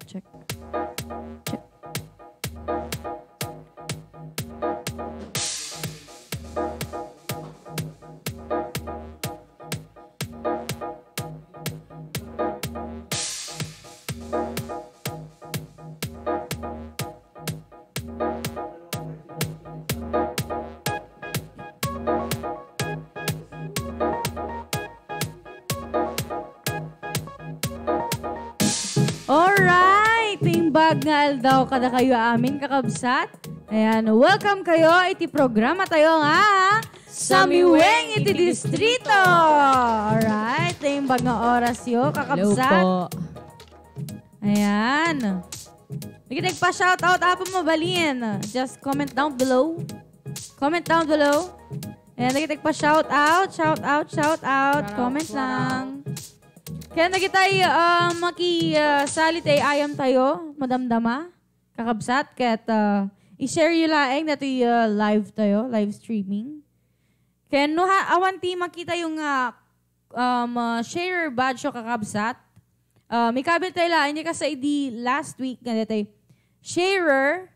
check. Alright! Timbag nga daw kada kayo amin kakabsat. Ayan, welcome kayo. Iti programa tayo nga sa Miweng iti distrito. Alright, timbag nga oras yo kakabsat. Hello po. Ayan. Nagitig pa shoutout apa mabalin. Just comment down below. Comment down below. Ayan, nagitig pa shoutout. Comment lang. Kaya nagitay maki-salit ay ayam tayo, madamdama, kakabsat, kaya't i-share yung laeng na ito live tayo, live streaming. Kaya no awanti makita yung share badge o kakabsat. May kabil tayo laeng, hindi kasi last week nga tayo, sharer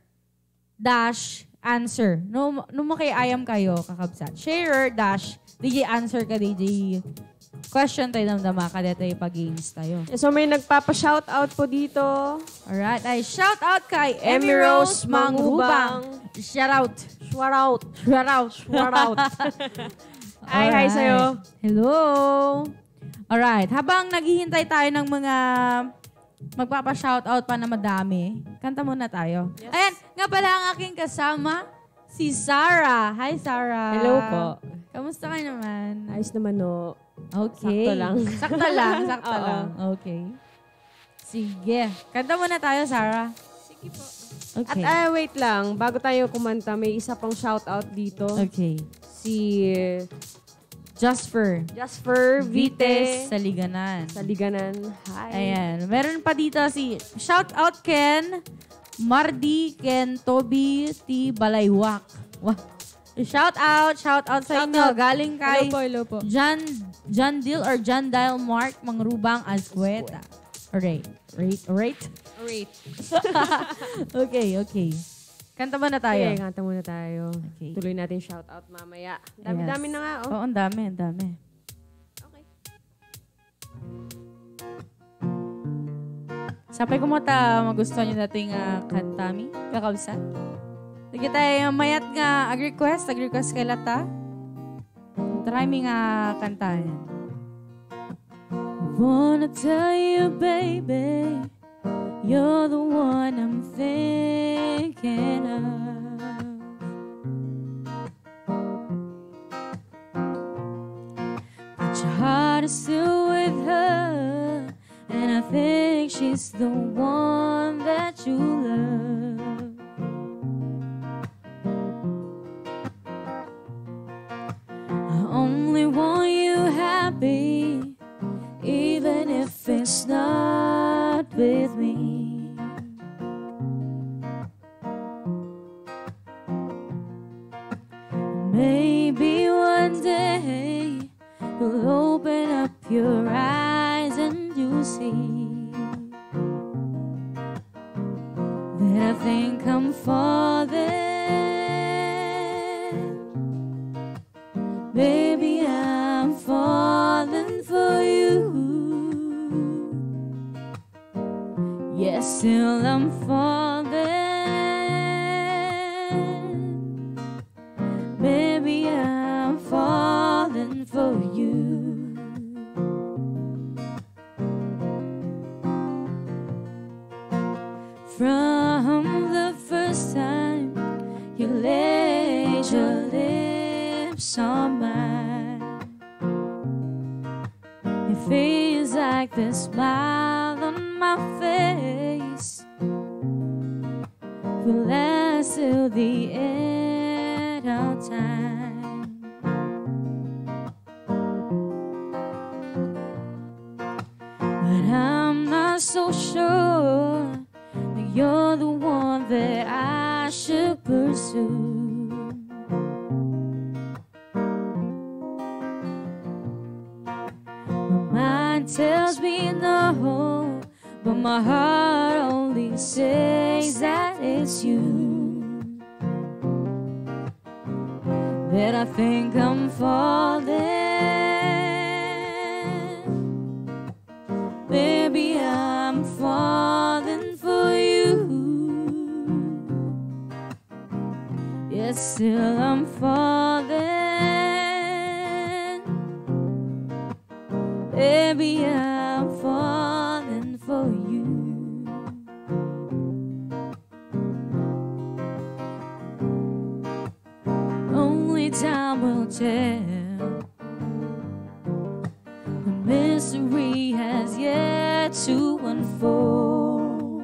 dash answer. No mo kay ayam kayo, kakabsat. Sharer dash DJ answer ka DJ question tayo damdama ka dito yung pag-games tayo. So may nagpapa-shoutout po dito. Alright, ay shoutout kay Emmy Rose Mangrubang. Shoutout. Ay, hi sa'yo. Hello. Alright, habang naghihintay tayo ng mga magpapa-shoutout pa na madami, kanta muna tayo. Yes. Ayan, nga pala ang aking kasama, si Sarah. Hi, Sarah. Hello po. Kamusta ka naman? Ayos naman o. Okay. Sakto lang. Sakto lang. Okay. Sige. Kanta muna tayo, Sarah. Sige po. Okay. At wait lang, bago tayo kumanta, may isa pang shoutout dito. Okay. Si Jasper Vite Saliganan. Hi. Ayan. Meron pa dito si shoutout Ken Mardi Ken Toby T. Balaywak. Wow. Shout out sa inyo. Galing kay Hello po. John Dill or John Dial Mark Mangrubang Azcueta. Alright. Okay. Kanta ba na tayo? Okay, kanta muna tayo. Okay. Tuloy natin shoutout mamaya. Dami-dami na nga. Oh. Oo, ang dami. Okay. Sapay ko mo magustuhan nyo nating kantami, kakabsat. Sige tayo, mayat nga, ag-request kay Lata. Try me nga kantahan. Wanna tell you, baby, you're the one I'm thinking of. But your heart is still with her, and I think she's the one that you love. Only want you happy, even if it's not with me. Maybe one day you'll open up your eyes and you'll see that I think I'm falling. Baby, I'm falling for you. Yes, still I'm falling. Baby, I'm falling for you. From the first time you laid your lips on mine, it feels like the smile on my face will last till the end of time. But I'm not so sure that you're the one that I should pursue. My mind tells me no, but my heart only slowly says that it's you, that I think I'm falling. Baby, I'm falling for you. Yes, still I'm falling. Baby, I'm falling for you. Only time will tell. The mystery has yet to unfold.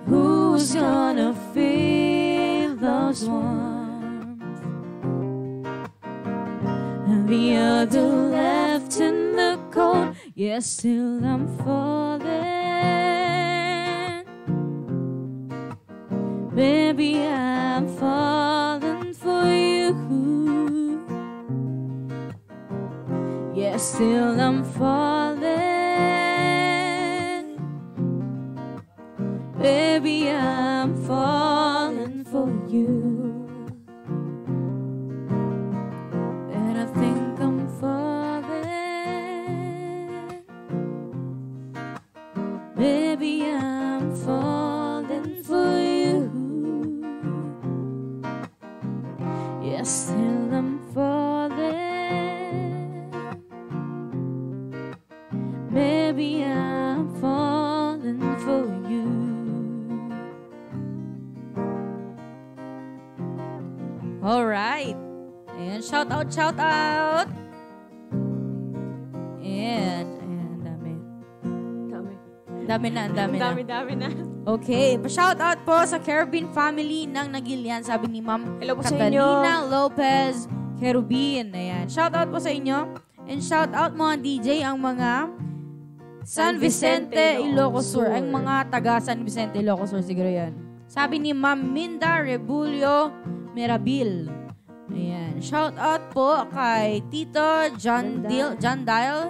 Who's gonna feel those warmth, and the other left in the cold? Yes, still I'm falling. Baby, I'm falling for you. Yes, still I'm falling. Baby, I'm falling for you. And I think I'm falling. Baby, I'm falling for you. Yes, still I'm falling. Baby, I'm falling for you. Alright. Ayan, shout out, shout out. And, ayan, dami. Dami na. Dami na. Okay, pa-shout out po sa Caribbean family ng Nagilian, sabi ni Ma'am Hello po sa Catalina Lopez Kerubin. Ayan, shout out po sa inyo. And shout out mga DJ ang mga San Vicente, Ilocos Sur. Ang mga taga San Vicente, Ilocos Sur siguro yan. Sabi ni Ma'am Minda Rebulio Merabil. Ayan, shout out po kay Tito John Dial,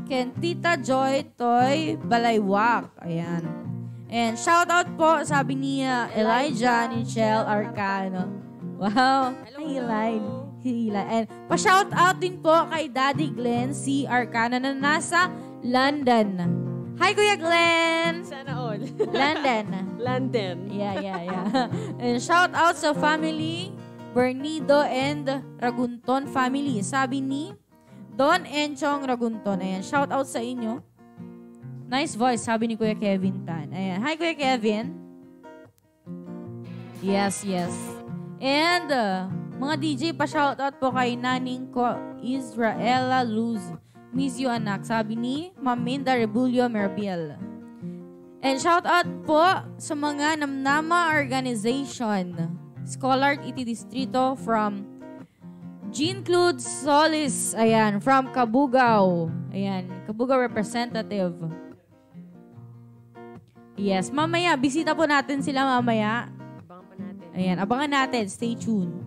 kay Tita Joy Toy Balaywak. Ayan. And shout out po, sabi ni Elijah Nichelle Arcano. Wow. Hi, Eli. And pa-shout out din po kay Daddy Glenn C. Arcano na nasa London. Hi, Kuya Glenn! Sana all. London. Yeah. And shout out sa family Bernido and Ragunton family. Sabi ni Don Enchong Ragunton. Ayan, shout out sa inyo. Nice voice, sabi ni Kuya Kevin Tan. Ayan. Hi, Kuya Kevin. Yes. And, mga DJ, pa-shoutout po kay naning ko, Israela Luz. Miss you, anak. Sabi ni Ma'am Minda Rebulio Merbiel. And shoutout po sa mga Namnama Organization. Scholar Iti Distrito from Jean-Claude Solis. Ayan, from Kabugao. Ayan, Kabugao representative. Yes, mamaya, bisita po natin sila mamaya. Abangan pa natin. Ayan, abangan natin. Stay tuned.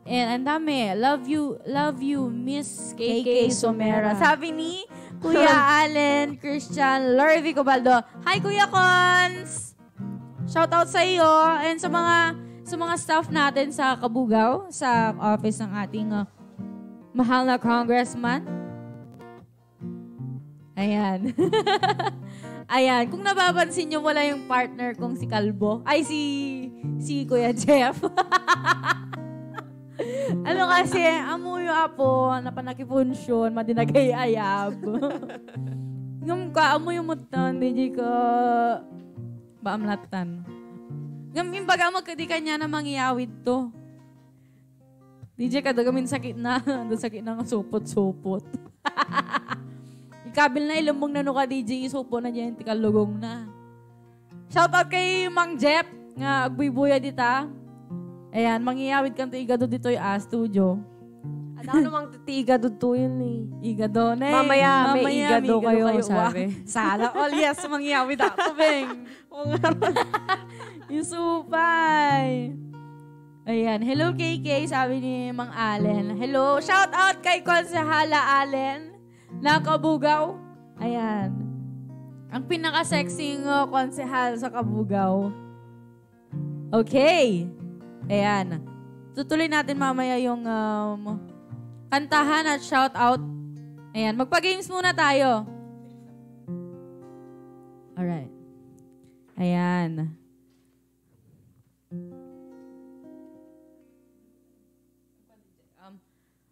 And ang dami. Love you, Miss KK Somera. Sabi ni Kuya Allen Christian Lurvy Cobaldo. Hi, Kuya Cons! Shout out sa iyo and sa mga staff natin sa Kabugao, sa office ng ating mahal na congressman. Ayan. Ayan, kung nababansin nyo, wala yung partner kong si Kalbo. Ay, si Kuya Jeff. Ano kasi, amuyo apo, napanakipunsyon, madinagay ayab. Ngam ka, amuyo mo tan, di ka baamlatan. Ngam, imbaga magkadi kanya na mangyawid to. DJ ka, dagamin sakit na. Sakit na nga supot-supot. Ikabil na ilumong na no ka DJ, isupo na dyan, tikalugong na. Shoutout kay Mang Jeff, nga agbuy-buya dita. Ayan, mangyayawid kang igado dito yung studio. At ako namang titiigado to yun eh. Igado na eh. Mamaya may igado kayo, sabi. Sana all yes, mangyayawid ako, Beng. Oo nga. Isupay. Ayan, hello KK, sabi ni Mang Allen. Hello, shout out kay Konsehala Allen na Kabugaw. Ayan. Ang pinaka-sexy konsehal sa Kabugao. Okay. Ayan. Tutuloy natin mamaya yung kantahan at shout out. Ayan. Magpa-games muna tayo. Alright. Ayan.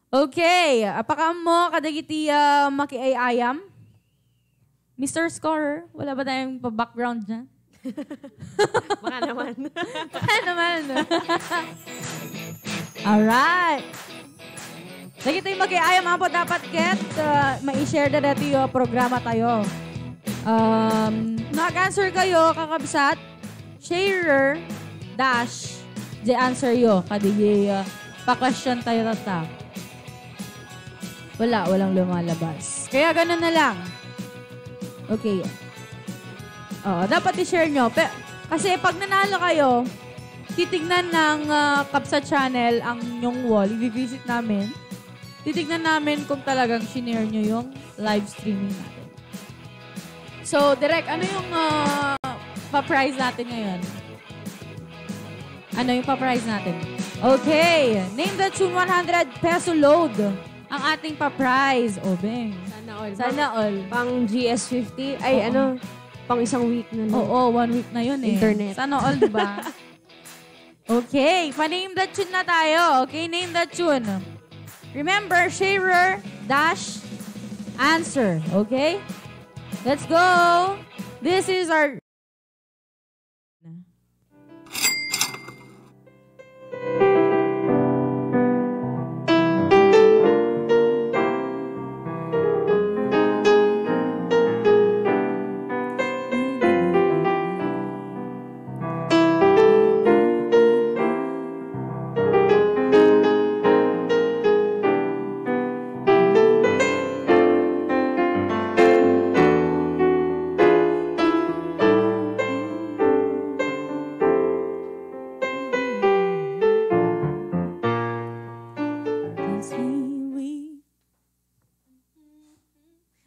Okay. Apakam mo kadagiti makiayayam? Mr. Scorer, wala ba tayong pa-background dyan? Baka naman. Baka naman. Alright. Lagi tayo mag-iayam po dapat ket ma-share na dito yung programa tayo. Nag-answer kayo, kakabsat, sharer, dash, the answer yo. Kadigi pa-question tayo tata. Walang lumalabas. Kaya ganun na lang. Okay. Dapat i-share nyo. Kasi pag nanalo kayo, titignan ng Kapsa Channel ang yung wall. I-visit namin. Titignan namin kung talagang shinare nyo yung live streaming natin. So, Direk, ano yung pa-prize natin ngayon? Ano yung pa-prize natin? Okay. Name the tune 100 peso load. Ang ating pa-prize. Beng. Sana all. Pang GS50. Ay, pang isang week na lang. Oo, 1 week na yun eh. Internet. Sana all, diba? Okay, pa-name the tune na tayo. Okay, name the tune. Remember, sharer, dash, answer. Okay? Let's go! This is our...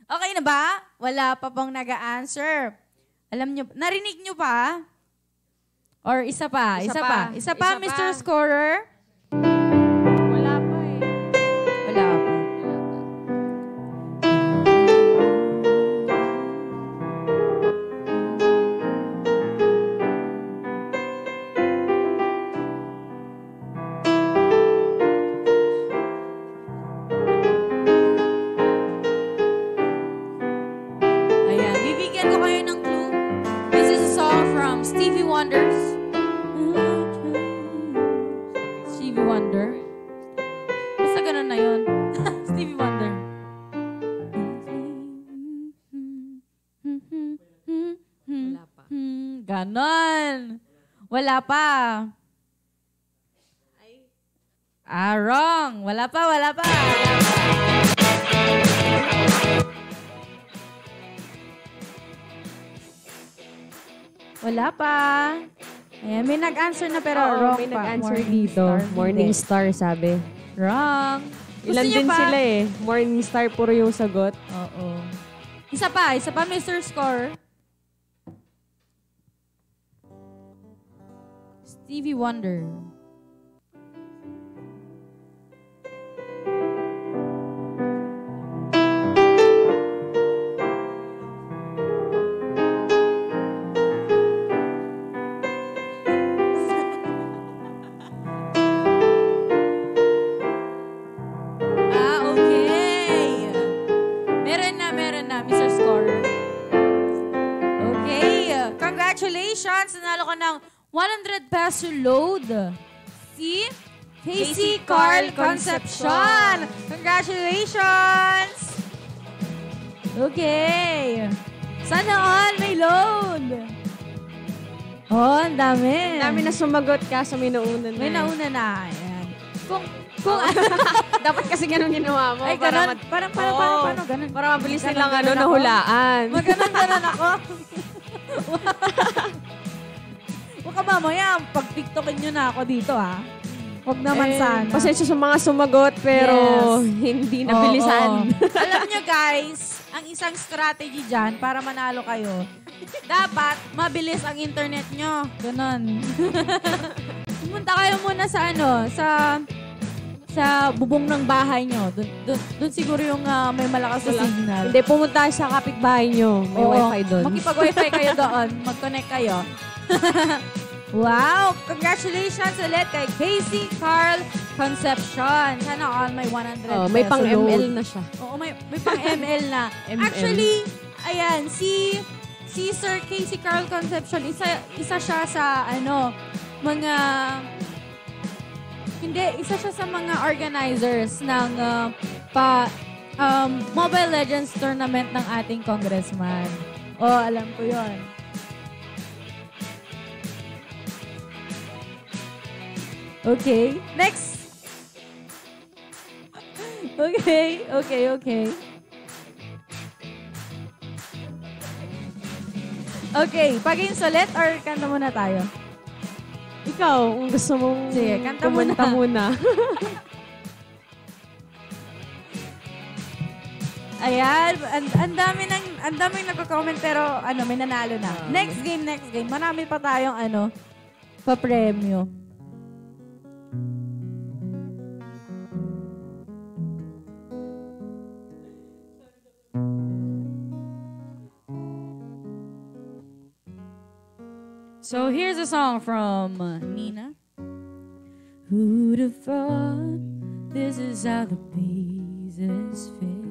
Okay na ba? Wala pa pong nag-a-answer. Alam nyo, narinig nyo pa? Or isa pa? Isa pa, Mr. Scorer? Wala pa eh. Wala pa. Stevie Wonder. Basta ganun na yun. Stevie Wonder. Wala pa. Ganon. Wala pa. Wrong. Wala pa. Wala pa. Ayan, may nag-answer na pero wrong may pa. nag-answer dito. Morning Star, sabi. Wrong. Ilan Gusto niyo din pa? sila eh. Morning Star, puro yung sagot. Oo. Isa pa, Mr. Score. Stevie Wonder. Okay. Meron na, Mr. Scorer. Okay. Congratulations! Nanalo ka ng 100 peso load. Si Casey Carl Concepcion. Congratulations! Okay. Sana all may load. Ang dami. Dami na sumagot ka sa may nauna na. May nauna na. Ayan. Kung Dapat kasi ganun ginawa mo. ay, ganun. Parang, ganun. Para mabilis Ganun, nilang ganun ako. nahulaan. Maganon ako. Baka mamaya, pag-tiktokin nyo na ako dito, ha? Huwag naman sana. Pasensya sa mga sumagot, pero hindi nabilisan. Alam nyo guys, ang isang strategy dyan para manalo kayo, dapat mabilis ang internet nyo. Ganon. Pumunta kayo muna sa sa bubong ng bahay nyo. Doon siguro yung may malakas na signal. Hindi, pumunta sa kapitbahay nyo. May wifi doon. Makipag-wifi kayo doon. Mag-connect kayo. Wow! Congratulations ulit kay Casey Carl Concepcion. Sana all may 100 peso may pang load. ML na siya. Oo, may pang ML na. Actually, ayan, si Sir Casey Carl Concepcion, isa siya sa isa siya sa mga organizers ng Mobile Legends tournament ng ating congressman. Alam ko yon. Okay, next. Okay. Okay, pag-games ulit or kanta muna tayo? Ikaw, kung gusto mong kumanta muna. Ayan, ang daming nagko-comment pero may nanalo na. Next game. Marami pa tayong pa-premyo. So here's a song from Nina. Who'd have thought this is how the pieces fit?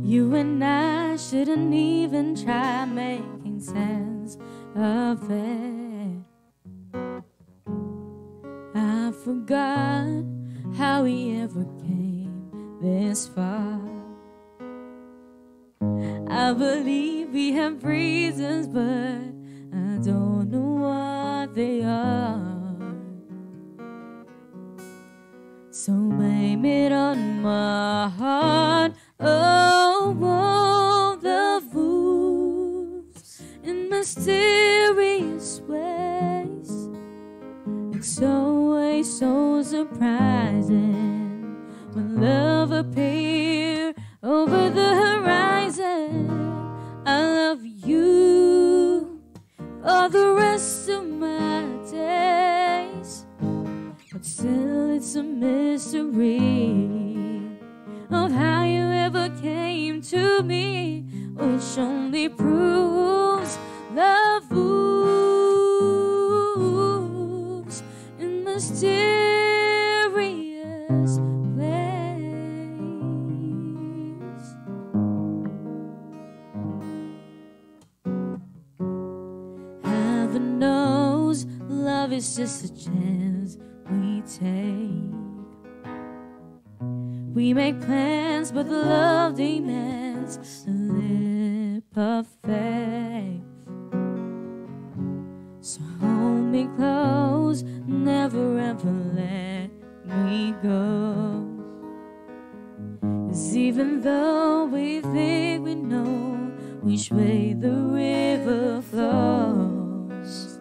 You and I shouldn't even try making sense of it. I forgot how we ever came this far. I believe we have reasons, but I don't know what they are. So blame it on my heart. Oh, the moves in mysterious ways. It's always so surprising when love appears over the horizon. I love you for the rest of my days, but still it's a mystery of how you ever came to me, which only proves love moves in mysterious ways. Heaven knows love is just a chance we take. We make plans, but the love demands a leap of faith. So hold me close, never ever let me go. 'Cause even though we think we know which way the river flows,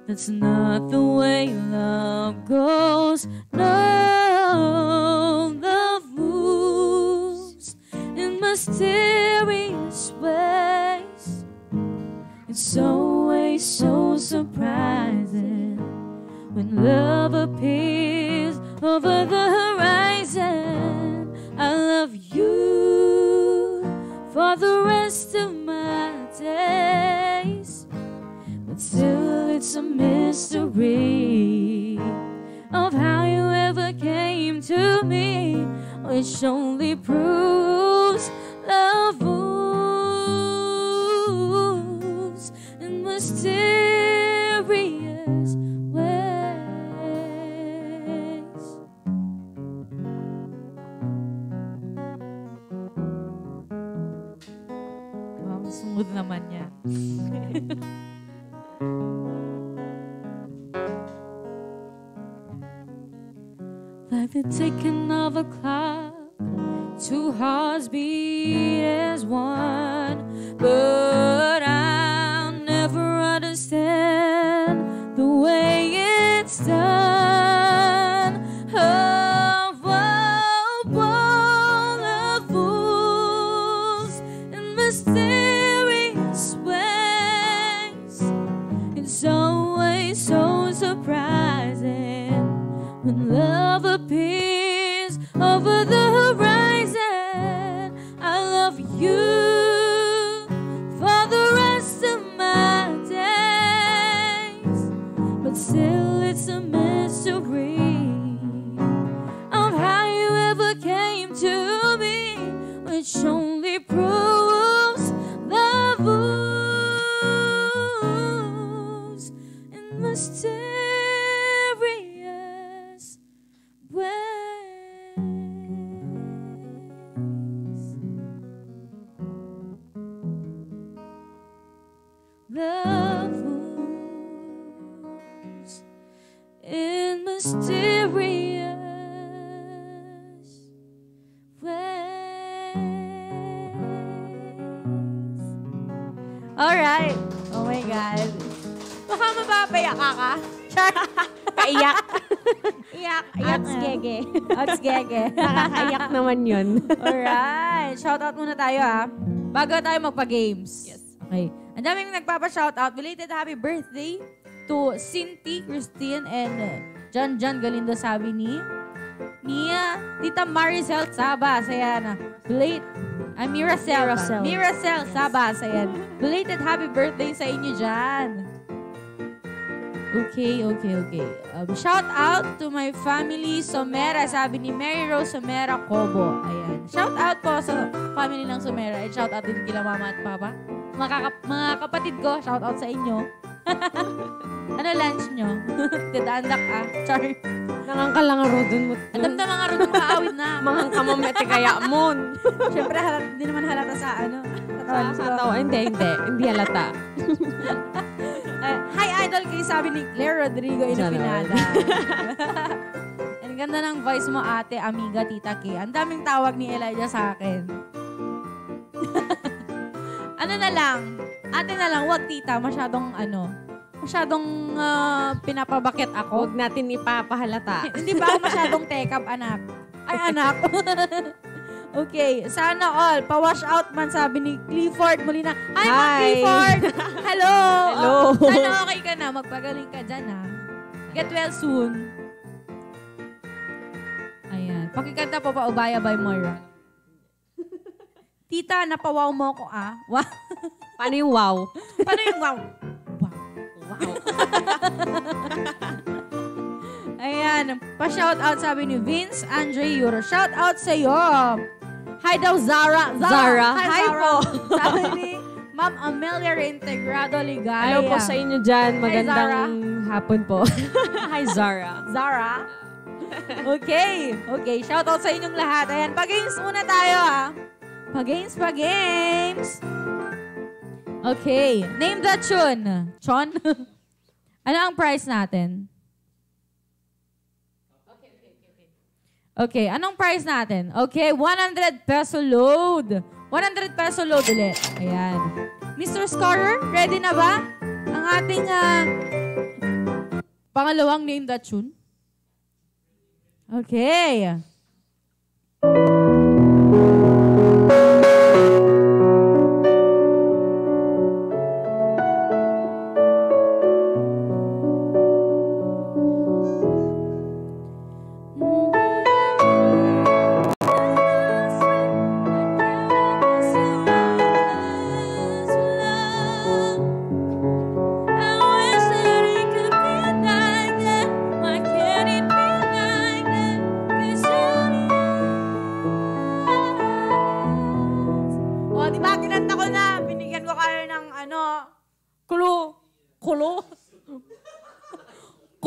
that's not the way love goes. No, love moves in mysterious ways. It's always so surprising when love appears over the horizon. I love you for the rest of my days, but still it's a mystery of how you ever came to me, which only proves love moves in mysterious ways. Wow, smooth naman yan. Like the ticking of a clock, two hearts beat as one. But I'll never understand the you for the rest of my days. But still it's a mystery of how you ever came to me, which only proves the moves in mysterious ways. The moves in mysterious ways. Alright. Oh my God. Baka mapapayak ka? Char. Kaiyak. Iyak. Ats gege. Ats gege. Nakakaiyak naman yun. Alright. Shoutout muna tayo bago tayo magpa-games. Yes. Okay. Ang daming nagpapa-shoutout. Belated happy birthday to Cindy, Christine, and John Galindo, sabi ni Tita Maricel Sabas. Ayan. Miracel Sabas. Ayan. Belated happy birthday sa inyo dyan. Okay. Shout out to my family Somera, sabi ni Mary Rose Somera Cobo. Ayan. Shout out po sa family ng Somera. And shout out din kila mama at papa. Mga kapatid ko, shout out sa inyo. Ano lunch nyo? Tidandak Char. Nangangkalangaro dun mo. Alam na mga rin makaawid na. Mga kamamete kaya mon. Siyempre, hindi naman halata sa Sa tawa. Hindi halata. Hi, idol kayo, sabi ni Claire Rodrigo Inopinada. Ang ganda ng voice mo, ate, amiga, tita K. Ang daming tawag ni Elijah sa akin. Ano na lang, ate na lang, wag tita, masyadong pinapabakit ako. Huwag natin ipapahalata. Hindi ba ako masyadong tekap, anak? Ay, anak. Okay, sana all. Pa-wash out man, sabi ni Clifford Molina. Hi, Ma'am Clifford! Hello! Sana okay ka na. Magpagaling ka dyan, Get well soon. Ayan. Pakikanta po pa, Ubaya by Moira. Tita, napawaw mo ako, Wow. Paano yung wow? Paano yung wow? Wow. Ayan. Pa-shout out, sabi ni Vince Andre Euro. Shout out sa'yo. Hi daw, Zara. Hi po. Sabi ni Ma'am Amelia Reintegrado Ligaya. Hello po sa inyo dyan. Magandang hapon po. Hi, Zara. Zara? Okay. Shout out sa inyong lahat. Ayan, pag-games muna tayo, Pag-games. Okay. Name the tune. Chon? Ano ang price natin? Okay, anong price natin? Okay, 100 peso load. 100 peso load ulit. Ayan. Mr. Scorer, ready na ba? Ang ating pangalawang name that tune. Okay.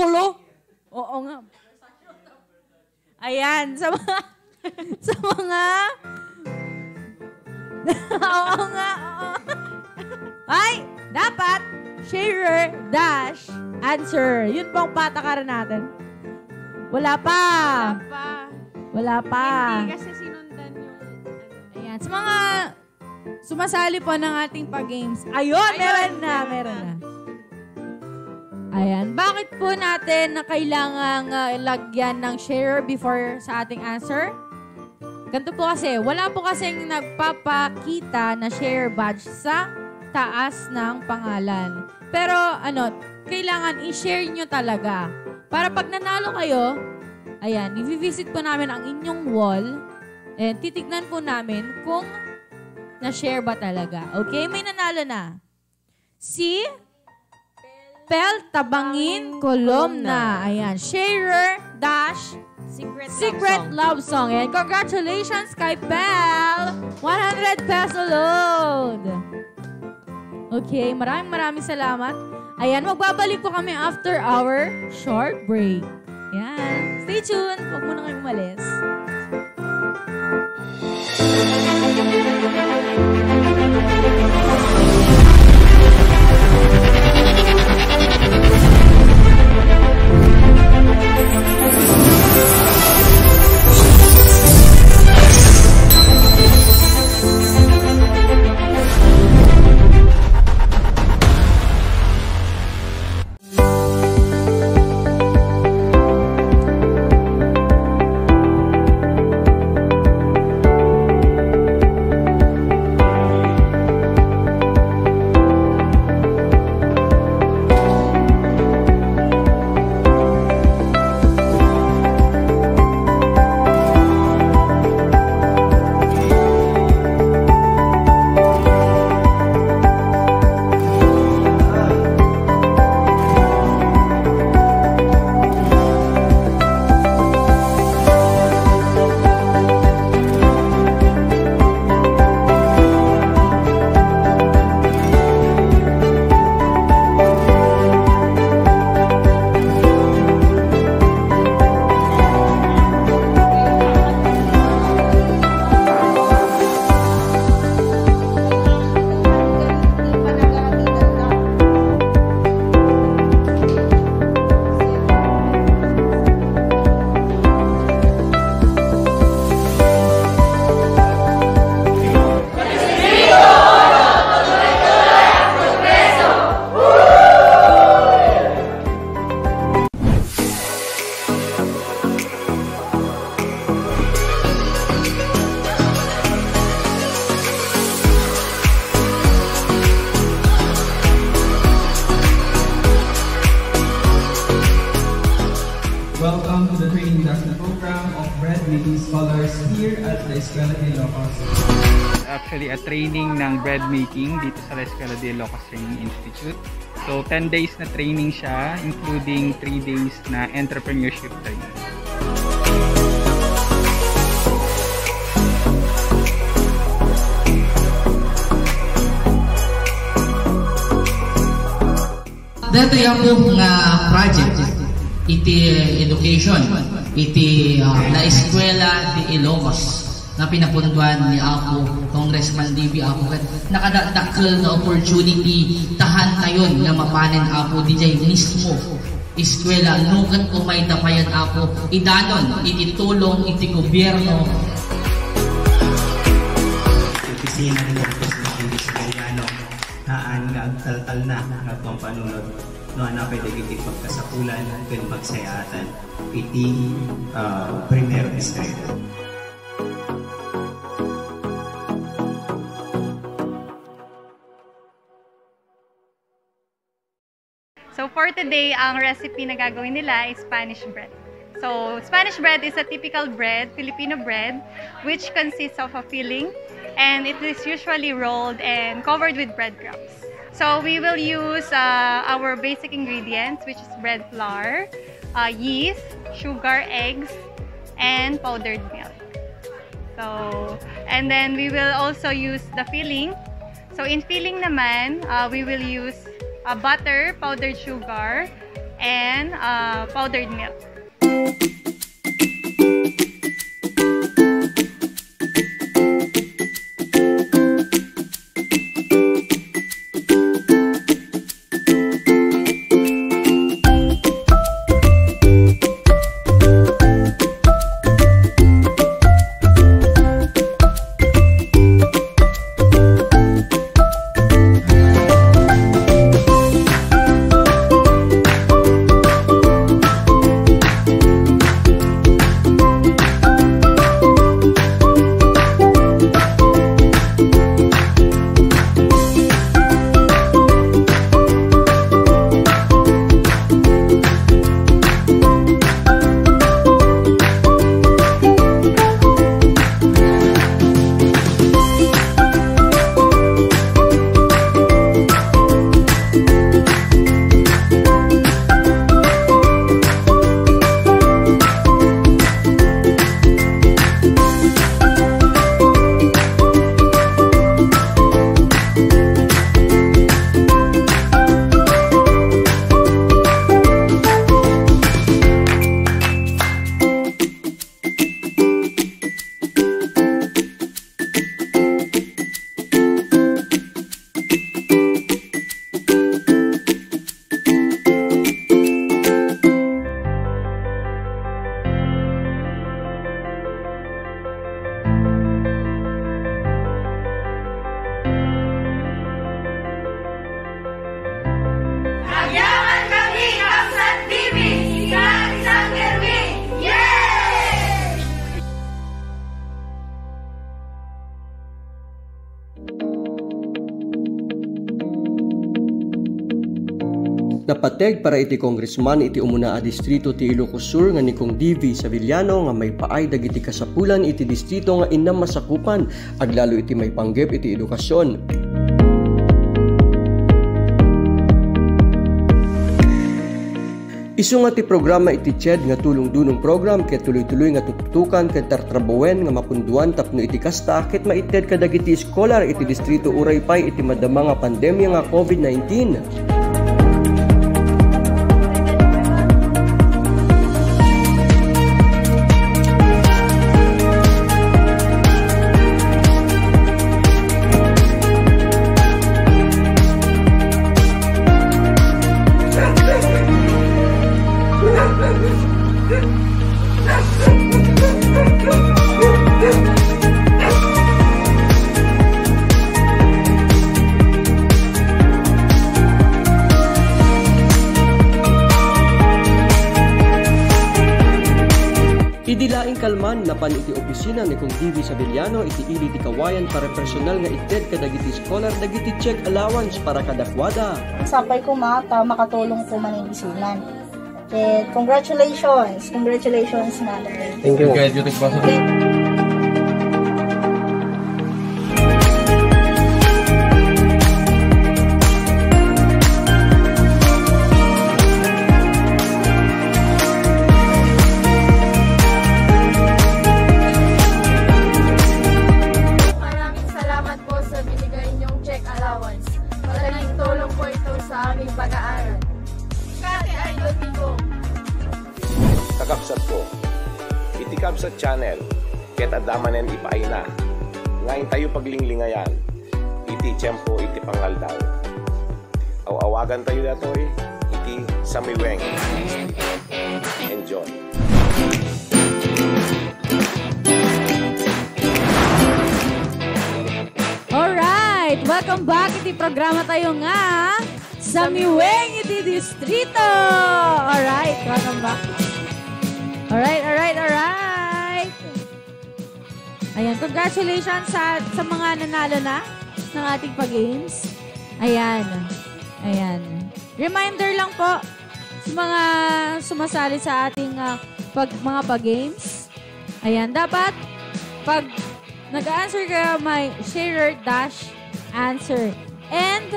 Kulo. Oo nga. Ayan, sa mga oo nga, oo. Ay, dapat share dash answer. Yun pong patakaran natin. Wala pa. Hindi kasi sinundan yung Ayan, sa mga sumasali po ng ating pag-games. Ayun, meron na. Ayan. Bakit po natin na kailangang lagyan ng share before sa ating answer? Ganito po kasi, wala po kasing nagpapakita na share badge sa taas ng pangalan. Pero kailangan i-share nyo talaga. Para pag nanalo kayo, ayan, i-visit po namin ang inyong wall and titignan po namin kung Na-share ba talaga? Okay, may nanalo na. Si Pel Tabangin Colomna. Ayan, sharer dash Secret Love Song. And congratulations kay Pel! 100 peso load. Okay, maraming salamat. Ayan, magbabalik po kami after our short break. Ayan, stay tuned. Huwag muna kayong umalis. Welcome to the training induction program of bread making scholars here at the Escuela de Ilocos. Actually, a training ng bread making dito sa Escuela de Ilocos Training Institute. So, 10 days na training siya, including 3 days na entrepreneurship training. Dito yung nga project, iti education, iti na Escuela de Ilocos na pinapunduan ni ako, Congressman D.B. ako, nakadakkel na opportunity tahan tayon nga mapanen ako DJ mismo eskwela, nukat o may dapayan ako, idanon, iti tulong, iti gobyerno. Opisina ni Marcos na Pilipiano, haan nga agtal-tal na ang panunod. No, na pwede iti pagkasapulan at pagsayatan iti primero distrito. So for today, ang recipe na gagawin nila is Spanish bread. So Spanish bread is a typical bread, Filipino bread, which consists of a filling, and it is usually rolled and covered with breadcrumbs. So we will use our basic ingredients, which is bread flour, yeast, sugar, eggs, and powdered milk. So, and then we will also use the filling. So in filling naman, we will use butter, powdered sugar, and powdered milk. Napateg para iti congressman iti umuna a distrito ti Ilocos Sur nga ni Kong DV Savillano nga may paay dagiti kasapulan iti distrito nga inam masakupan aglalo iti may panggep iti edukasyon. Isu nga ti programa iti CHED nga tulong-dunong program ket tuloy-tuloy nga tututukan ket tartrabawen nga mapunduan tapno iti kasta ket maited kadagiti scholar iti distrito uray pay iti madama nga pandemya nga COVID-19. Idilaing kalman napan iti opisina ni Kong DV Savillano iti ili ti kawayan para personal nga ited kadagiti scholar dagiti check allowance para kadakwada. Sapay ko makatulong ko maningisinan. Congratulations na. Thank you. Kakabsat ko, iti Kabsat Channel, ket adamanen ipaina, ngayon tayo paglinglingayan, iti tiyempo iti pangaldaw. Awagan tayo datoy, iti Samiweng. Enjoy. Alright, welcome back iti programa tayo nga Samiweng iti distrito. Alright, welcome back. Alright. Ayan, congratulations sa mga nanalo na ng ating pag-games. Ayan. Reminder lang po sa mga sumasali sa ating mga pag-games. Ayan, dapat pag nag-answer kayo, may sharer dash answer. And,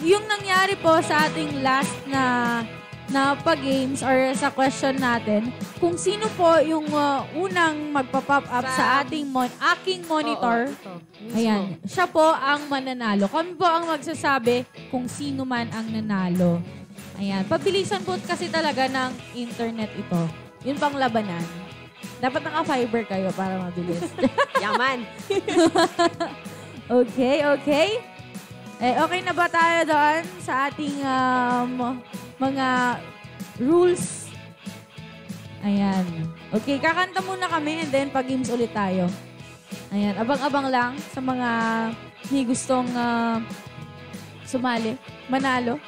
yung nangyari po sa ating last na pag-games or sa question natin, kung sino po yung unang magpa-pop up sa ating aking monitor, ayan, siya po ang mananalo. Kami po ang magsasabi kung sino man ang nanalo. Ayan, pabilisan po kasi talaga ng internet ito. Yun pang labanan. Dapat naka-fiber kayo para mabilis. Yaman! Okay. Okay na ba tayo doon sa ating mga rules? Ayan. Okay, kakanta muna kami and then pag-games ulit tayo. Ayan, abang-abang lang sa mga hindi gustong sumali, manalo.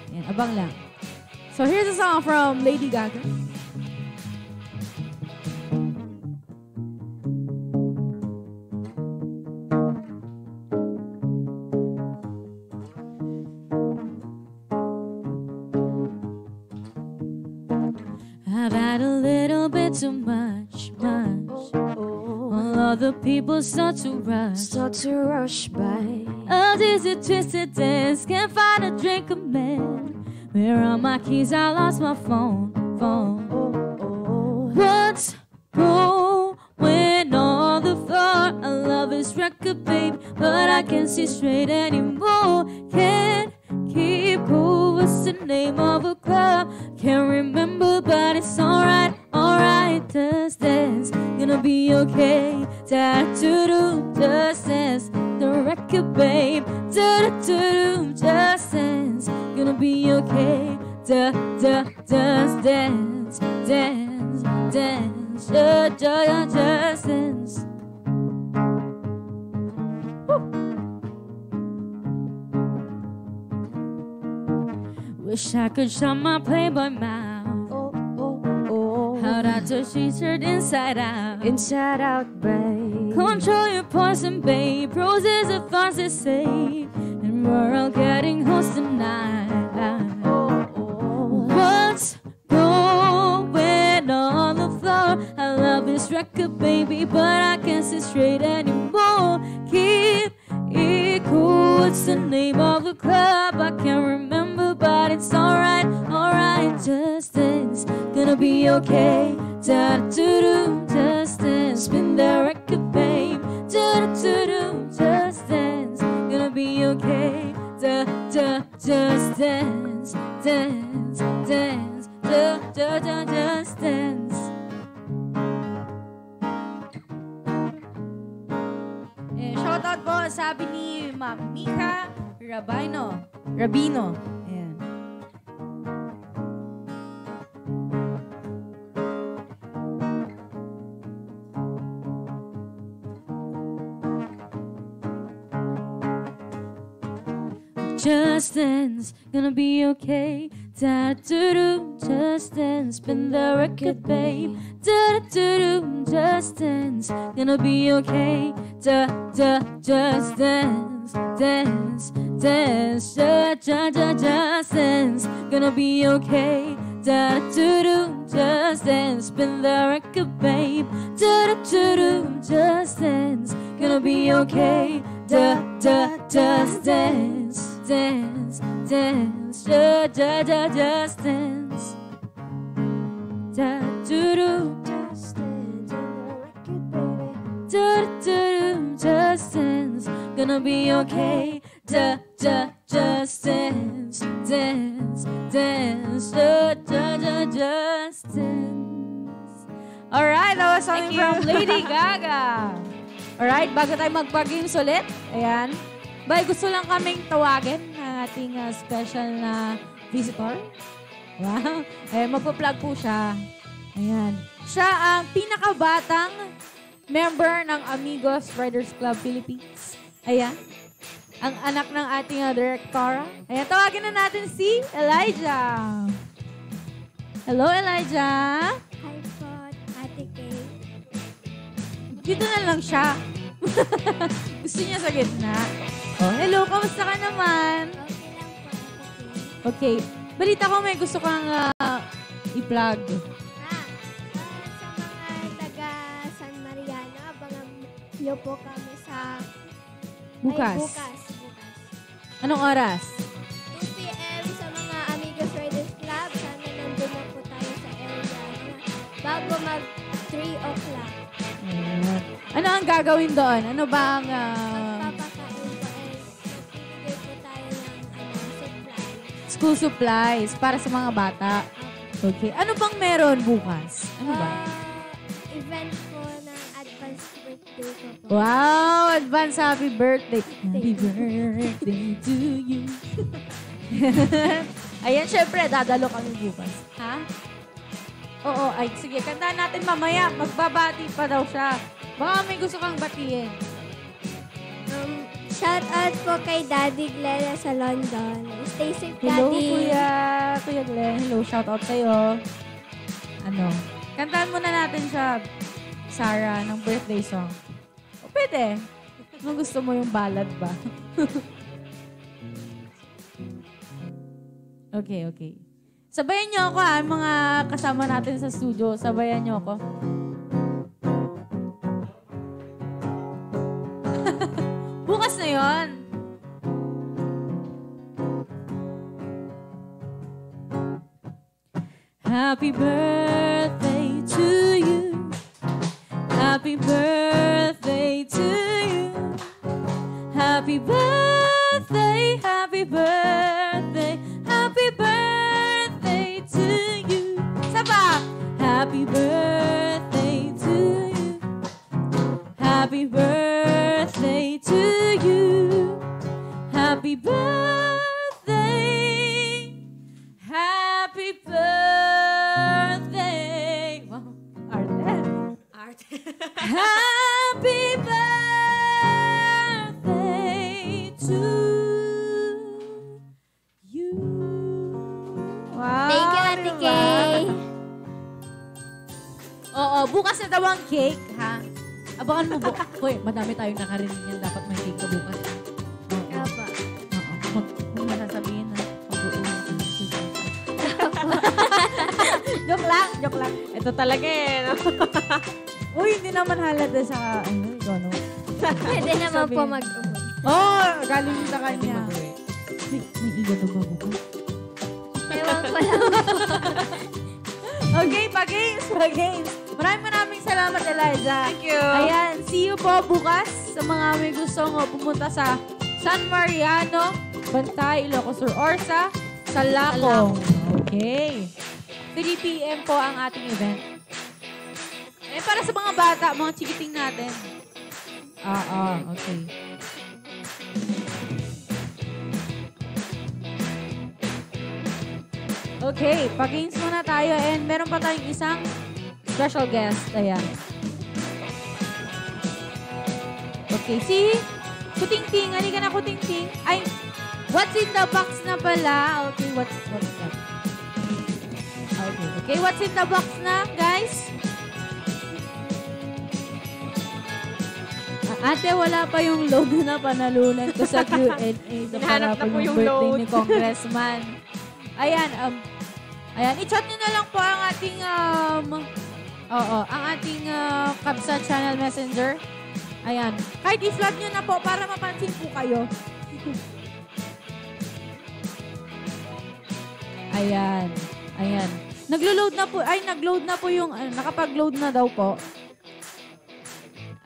Ayan, abang lang. So here's a song from Lady Gaga. I've had a little bit too much. All other people start to rush by. A dizzy, twisted dance, can't find a drink of man. Where are my keys? I lost my phone. What's going on the floor? I love this record, babe, but I can't see straight anymore. Can't keep cool. What's the name of a club? Can't remember, but it's alright. Just dance, gonna be okay. Da-do-do, just dance. The record, babe. Da-do-do, just dance, gonna be okay. Just dance. Just dance. Wish I could shut my Playboy mouth. How'd I touch t-shirt inside out, babe. Control your poison, babe. Roses of thorns they say. And we're all getting close tonight. What's going on the floor? I love this record, baby, but I can't see straight anymore. Keep it cool. What's the name of the club? I can't remember, but it's alright, alright. Just dance, gonna be okay. Da da do, just dance, spin the record, babe. Da da do, just dance, gonna be okay. Da da, just dance, dance, dance. Da da da, just dance. Shoutout po, sabi ni Ma'am Mika Rabino. Ayan. Just dance, gonna be okay. Da-da-do, just dance, spin the record, babe. Da-da-do, just dance, gonna be okay. Da-da, just dance, dance, dance. Da-da-da, just dance, gonna be okay. Da-da-do, just dance, spin the record, babe. Da-da-do, just dance, gonna be okay. Da-da, just dance. Dance, dance, da da da, just dance. Da do do, just dance. Da da do, just dance. Gonna be okay. Da da, just dance, dance, dance. Da da da, just dance. Alright, that was something from Lady Gaga. Alright, bago tayo magpa-games ulit, ayan. Bay, gusto lang kaming tawagin ang ating special na visitor. Wow. Magpa-plug po siya. Ayan. Siya ang pinakabatang member ng Amigos Riders Club Philippines. Ayan. Ang anak ng ating direktora. Ayan, tawagin na natin si Elijah. Hello, Elijah. Hi po, Ate Kay. Dito na lang siya. Gusto niya sa gitna. Oh, hello, kamusta ka naman? Okay lang po. Okay. Balita ko may gusto kang i-plug. Sa mga taga San Mariano, abangan niyo po kami sa... Bukas. Bukas. Anong oras? 2 p.m. sa mga Amigos Riders Club. Sana nandun na po tayo sa area bago mag 3 o'clock. Ano ang gagawin doon? Ano ba ang... School supplies para sa mga bata. Okay. Ano bang meron bukas? Ano ba? Event po ng advanced birthday ko po. Wow! Advance happy birthday. Happy birthday to you. Ayan, syempre, dadalo kami bukas. Ha? Oo, ay, sige, kantahan natin mamaya. Magbabati pa daw siya. Baka may gusto kang batiin. Shout out po kay Daddy Glenn sa London. Stay safe, Hello, Daddy. Kuya Glenn. Hello, shout out sa'yo. Ano? Kantahan muna natin siya, Sarah, ng birthday song. O, pwede. Kung gusto mo yung ballad ba? Okay, okay. Sabayan niyo ako, mga kasama natin sa studio. Sabayan niyo ako. Bukas na yun. Happy birthday to you. Happy birthday to you. Happy birthday, happy birthday, happy birthday to you. Saba! Happy birthday to you. Happy birthday to you. Happy birthday. Happy birthday. Wow. Arte. Happy birthday to you. Wow. Thank you, Ate Kay. Oo, bukas na daw ang cake, ha? Abangan mo bukas. Hoy, madami tayong nakarinig yan. Dapat may cake ka bukas. Apa. Oo. sasabihin na joke lang. Ito talaga eh. No? Uy, hindi naman halata sa ano. Pwede naman po Galing sa kanya. May igano ba ko? Ewan ko lang. Okay, pa-games. Maraming salamat, Eliza. Thank you. Ayan, see you po bukas sa mga may gustong pumunta sa San Mariano, Bantay, Ilocos Sur, or sa Salacong. Okay. 3 p.m. po ang ating event. Para sa mga bata, mga chikiting natin. Okay. Okay, pag-games muna tayo and meron pa tayong isang special guest. Ayan. Okay, si Kutingting. Halika na, Kutingting. Ay, what's in the box na pala? Okay, what's that? Okay, what's in the box na, guys? Ate, wala pa yung load na panalunan ko sa Q&A. Hinahanap na po yung birthday load. ni Congressman. Ayan, i-chat nyo na lang po ang ating, ang ating Kabsa Channel Messenger. Ayan. Kahit i-flag nyo na po para mapansin po kayo. Ayan. Naglo-load na po, nag-load na po yung, nakapag-load na daw po.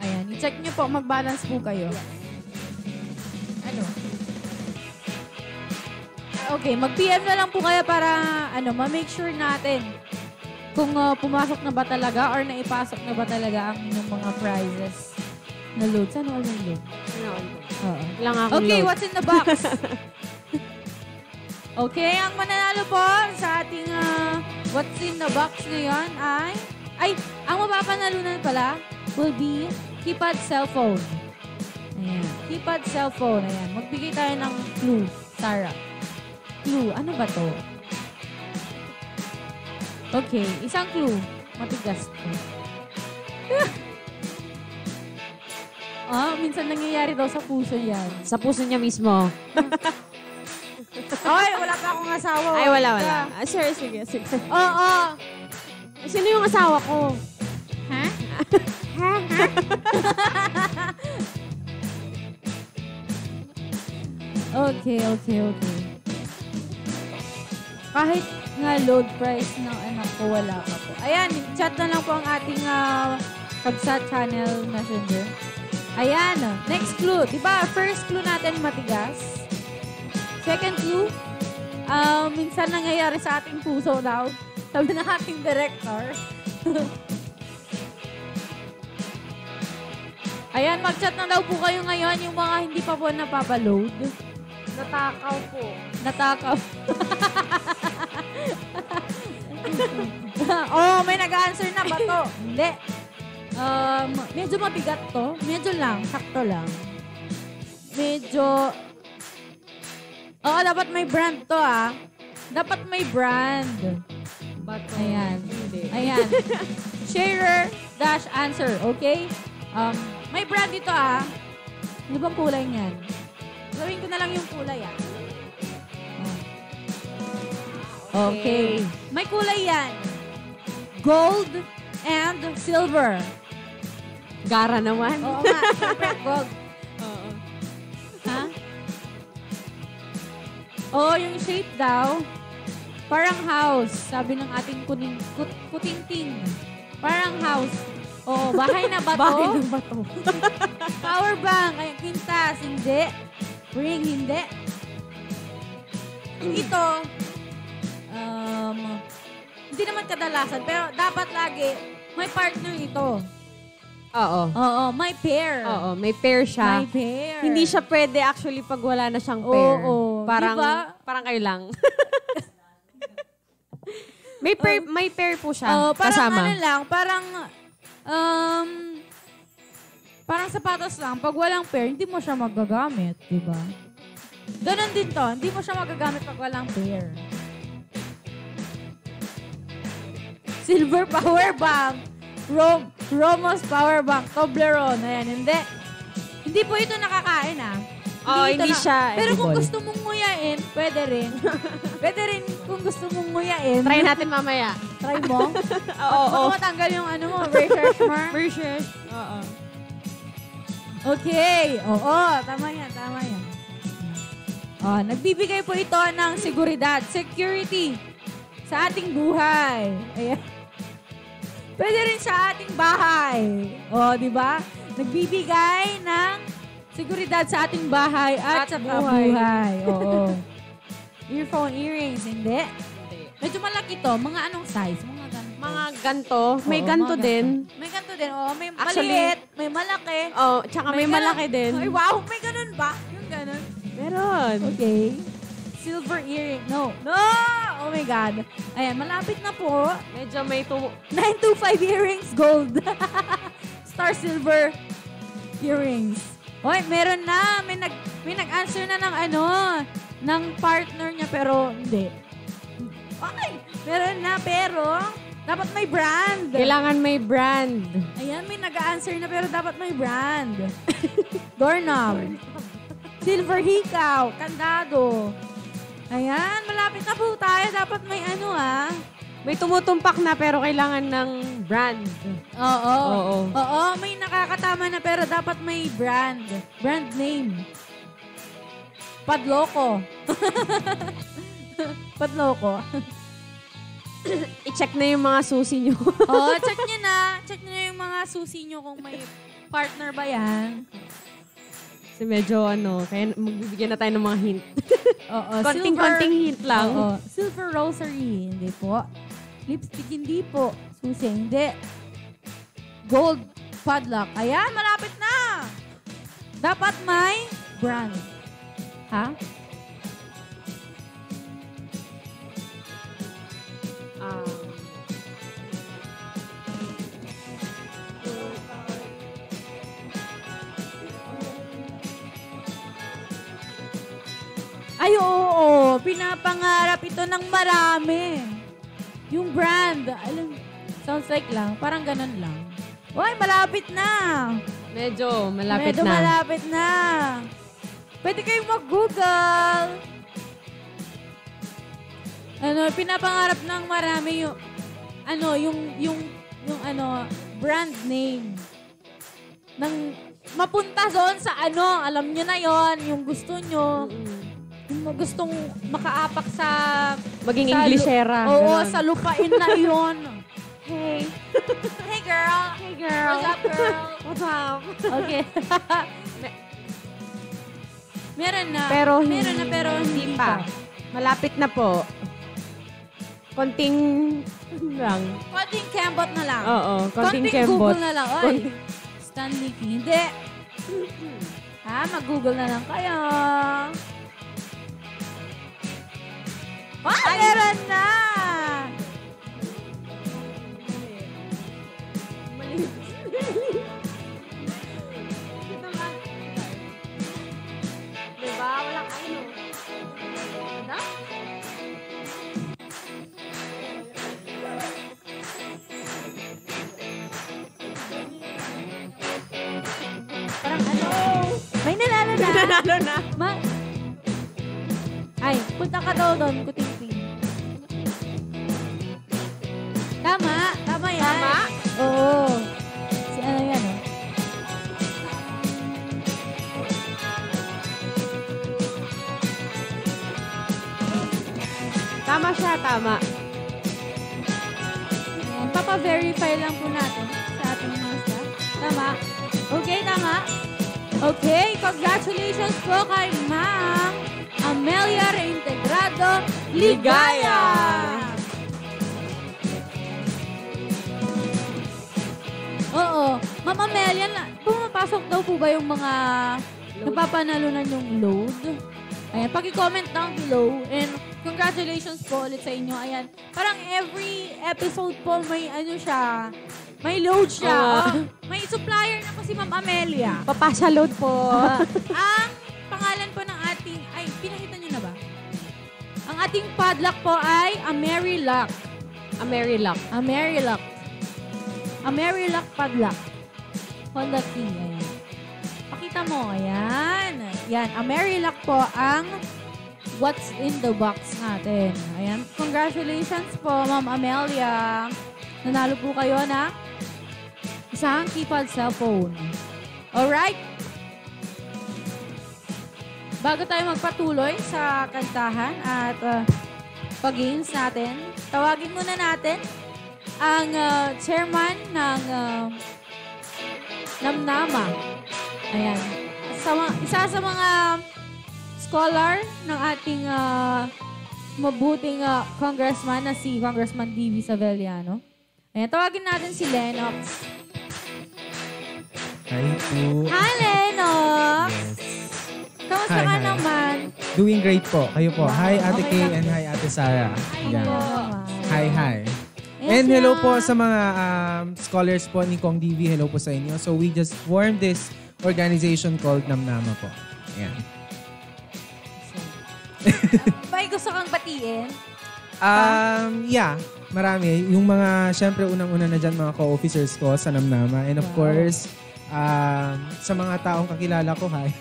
Ayan, i-check nyo po, mag-balance po kayo. Okay, mag-PM na lang po kayo para, ma-make sure natin kung pumasok na ba talaga or naipasok na ba talaga ang inyong mga prizes na load. Saan all na load? Lang ako Okay, load. what's in the box? Okay, ang mananalo po sa ating what's in the box ngayon ay, ang mapapanalunan pala will be keypad cellphone. Ayan, keypad cellphone. Ayan, magbigay tayo ng clue, Sarah. Clue, ano ba to? Okay, isang clue. Matigas to. Minsan nangyayari daw sa puso yan. Sa puso niya mismo. Ay, wala pa akong asawa. Ay, wala. Sige. Oo. Sino yung asawa ko? Ha? Okay. Kahit nga load price ng anak ko, wala pa po. Ayan, chat na lang po ang ating Kabsa Channel Messenger. Ayan, next clue. Diba, first clue natin matigas. Second clue, minsan nangyayari sa ating puso daw. Sabi ng ating director. Ayan, mag-chat na daw po kayo ngayon yung mga hindi pa po napapaload. Natakaw po. Natakaw. May nag-answer na ba to? Hindi. Medyo mabigat to. Medyo lang. Sakto lang. Medyo... dapat may brand to Dapat may brand. Bato. Ayan. Hindi. Ayan. Sharer-answer. Okay? May brand dito Ano bang kulay niyan? Gawin ko na lang yung kulay Okay. May kulay yan. Gold and silver. Gara naman. Oo nga. Siyempre, gold. Oo. Ha? Yung shape daw, parang house. Sabi ng ating kutingting. Parang house. Bahay na bato. Bahay ng bato. Power bank. Ay, quintas. Hindi. Ring. Hindi. Ito, hindi naman kadalasan, pero dapat lagi may partner ito. Oo. May pair. Oo, may pair siya. May pair. Hindi siya pwede actually pag wala na siyang pair. Oo. Parang, Diba? parang kayo lang. may pair po siya. Parang kasama. Parang sapatos lang. Pag walang pair, hindi mo siya magagamit. Diba? Ganon din to. Hindi mo siya magagamit pag walang pair. Silver power bank. Romos power bank. Toblerone. Ayan, hindi. Hindi po ito nakakain Hindi siya Pero kung edible. gusto mong nguyain, pwede rin. Pwede rin kung gusto mong nguyain. Try natin mamaya. Try mo? Oo. Baka matanggal yung research mo. Research. Oo. Okay. Oo, tama yan. Nagbibigay po ito ng seguridad, security sa ating buhay. Ayan. Pwede rin sa ating bahay. Di ba? Nagbibigay ng seguridad sa ating bahay at sa buhay. Oo. Earphone, earrings, hindi. Medyo malaki to. Mga anong size? Mga ganto. May ganto din. May ganto din. May Actually, maliit, may malaki. Tsaka may malaki din. Ay, wow! May ganun ba? Yung ganun. Meron. Okay. Silver earring. No! Oh my God. Ayan, malapit na po. Medyo may 925 earrings gold. Star silver earrings. Oy, meron na. May nag-answer na ng partner niya pero hindi. Okay, meron na pero dapat may brand. Kailangan may brand. Ayan, may nag-answer na pero dapat may brand. Doorknob. Silver hikaw. Kandado. Ayan, malapit na po tayo. Dapat may May tumutumpak na pero kailangan ng brand. Oo, may nakakatama na pero dapat may brand. Brand name. Padloko. Padloko. I-check na yung mga susi nyo. Check nyo na. Check nyo yung mga susi nyo kung may partner ba yan. Kasi medyo kaya magbibigyan na tayo ng mga hint. Konting hint lang. Silver rosary, hindi po. Lipstick, hindi po. Susi, hindi. Gold padlock. Ayan, malapit na. Dapat may brand. Ha? Ay, oo. Pinapangarap ito ng marami. Yung brand. Alam, sounds like lang. Parang ganun lang. Uy, malapit na. Medyo malapit na. Malapit na. Pwede kayong mag-Google. Pinapangarap ng marami yung brand name. Nang mapunta doon sa alam nyo na yon, yung gusto nyo. Yung gustong makaapak sa... Maging Englishera. Oo, sa lupain na yon. Hey. Hey, girl. Hey, girl. What's up, girl? What's up? Okay. Meron na. Pero hindi pa. Malapit na po. Konting lang. Konting kembot na lang. Oo, konting Google kembot. na lang. Oy, Stanley King. Hindi. Mag-Google na lang kayo. Meron na! Diba? Walang Parang may nanalo na. Nanalo na. Ay, punta ka daw doon, kuting-ting. Tama yan. Tama? Oo. Si yan, Tama siya, tama. Papa-verify lang po natin sa ating mga staff. Tama? Okay, tama? Okay, congratulations po kay Ma'am Amelia Reintegrado Ligaya! Oo. Ma'am Amelia, pumapasok daw po ba yung mga napapanalunan yung load? Ayan, pag-comment down below. And congratulations po ulit sa inyo. Ayan, parang every episode po may siya. May load siya. May supplier na po si Ma'am Amelia. Papasya load po. Ang pangalan po ng ating, pinakita niyo na ba? Ang ating padlock po ay Amerilock. Amerilock. Amerilock. Amerilock padlock. Honda Key. Ayan. Pakita mo. Ayan. Yan, Amerilac po ang what's in the box natin. Ayan, congratulations po, Ma'am Amelia. Nanalo po kayo ng isang keypad cellphone. Alright? Bago tayo magpatuloy sa kantahan at pag-games natin, tawagin muna natin ang chairman ng Namnama. Ayan. Isa sa mga scholar ng ating mabuting congressman na si Congressman D.V. Saveliano. Ayan, tawagin natin si Lennox. Hi po. Hi, Lennox! Yes. Kamusta ka naman? Doing great po. Kayo po. Wow. Hi, Ate Okay Kay lang. and hi, Ate Sarah. Yan. Hi. Yes, And hello yeah. po sa mga scholars po ni Kong DV. Hello po sa inyo. So we just formed this organization called Namnama po. Yan. May gusto kang batiin? Yeah, marami. Yung mga, syempre, unang-una na dyan, mga co-officers ko sa Namnama. And of course, sa mga taong kakilala ko, hi.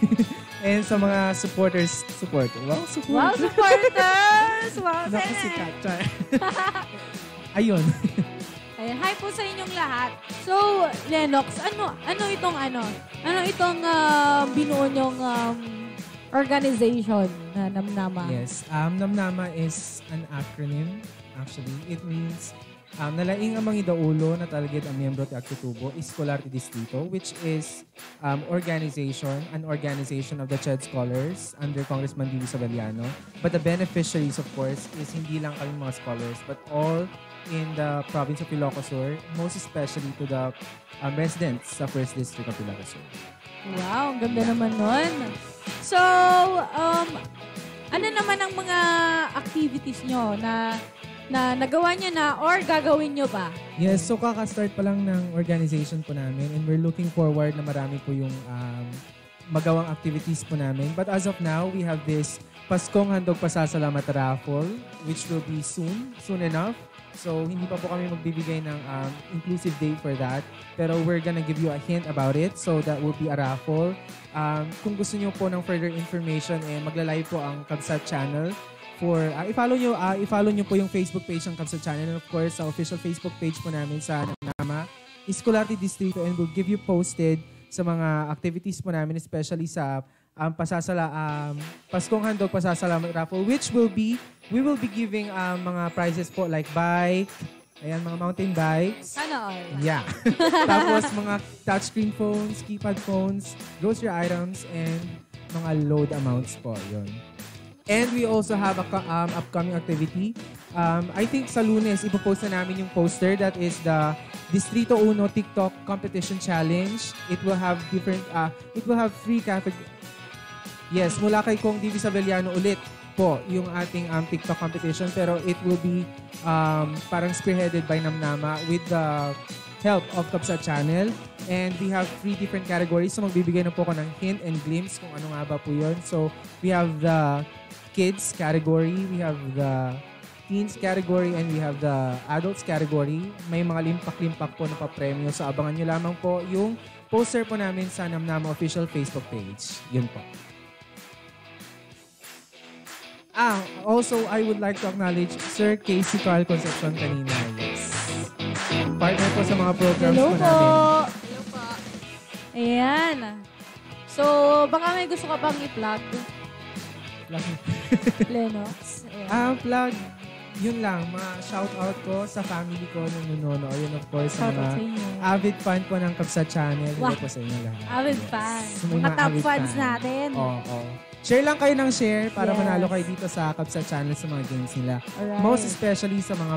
And sa mga supporters, Wow, supporters! Wow, Naku, si Katcha. Ayun. Ayan, hi po sa inyong lahat. So, Lennox, ano itong binuo nyong organization na Namnama? Yes. Namnama is an acronym, actually. It means nalaing ang mga idaulo na talagid ang miyembro ti Agtutubo Escolar ti Distrito, which is an organization of the CHED scholars under Congressman D.V. Saveliano. But the beneficiaries, of course, is hindi lang kami mga scholars, but all in the province of Ilocos Sur, most especially to the residents sa 1st District of Ilocos Sur. Wow, ang ganda naman nun. So, ano naman ang mga activities nyo na nagawa nyo na or gagawin nyo pa? Yes, so kaka-start pa lang ng organization po namin and we're looking forward na marami po yung magawang activities po namin. But as of now, we have this Paskong Handog Pasasalamat Raffle which will be soon enough. So, hindi pa po kami magbibigay ng inclusive day for that. Pero we're gonna give you a hint about it. So, that will be a raffle. Kung gusto nyo po ng further information, magla-live po ang Kabsat channel. I-follow nyo po yung Facebook page ng Kabsat channel. And of course, sa official Facebook page po namin sa Namnama, Escolar ti Distrito, and we'll give you posted sa mga activities po namin, especially sa Paskong Handog Pasasalamat Raffle, which we will be giving mga prizes po like bike, ayan, mga mountain bikes. Sana all. Yeah. Tapos mga touchscreen phones, keypad phones, grocery items, and mga load amounts po. Yun. And we also have a upcoming activity. I think sa Lunes, ipopost na namin yung poster. That is the Distrito Uno TikTok Competition Challenge. It will have three categories. Yes, mula kay Kong D.V. Saveliano ulit po yung ating TikTok competition. Pero it will be parang spearheaded by Namnama with the help of Kabsat Channel. And we have 3 different categories. So magbibigay na po ako ng hint and glimpse kung ano nga ba po yun. So we have the kids category, we have the teens category, and we have the adults category. May mga limpak-limpak po na papremyo. So abangan nyo lamang po yung poster po namin sa Namnama official Facebook page. Yun po. Also, I would like to acknowledge Sir Casey Carl Concepcion kanina. Yes. Partner po sa mga programs Hello po po. namin. Hello po. Ayan. So, baka may gusto ka pang i-plug. Lennox. Plug. Yun lang. Mga shout-out ko sa family ko nung nunono. Yun, of course, sa Shout out mga sa inyo. avid fan po ng Kabsat Channel. Hello Wow. po sa inyo lahat. Avid fan. Sa Mga top avid fans fan. natin. Oo. Share lang kayo ng share para Yes. manalo kayo dito sa Kabsat Channel sa mga games nila. Alright. Most especially sa mga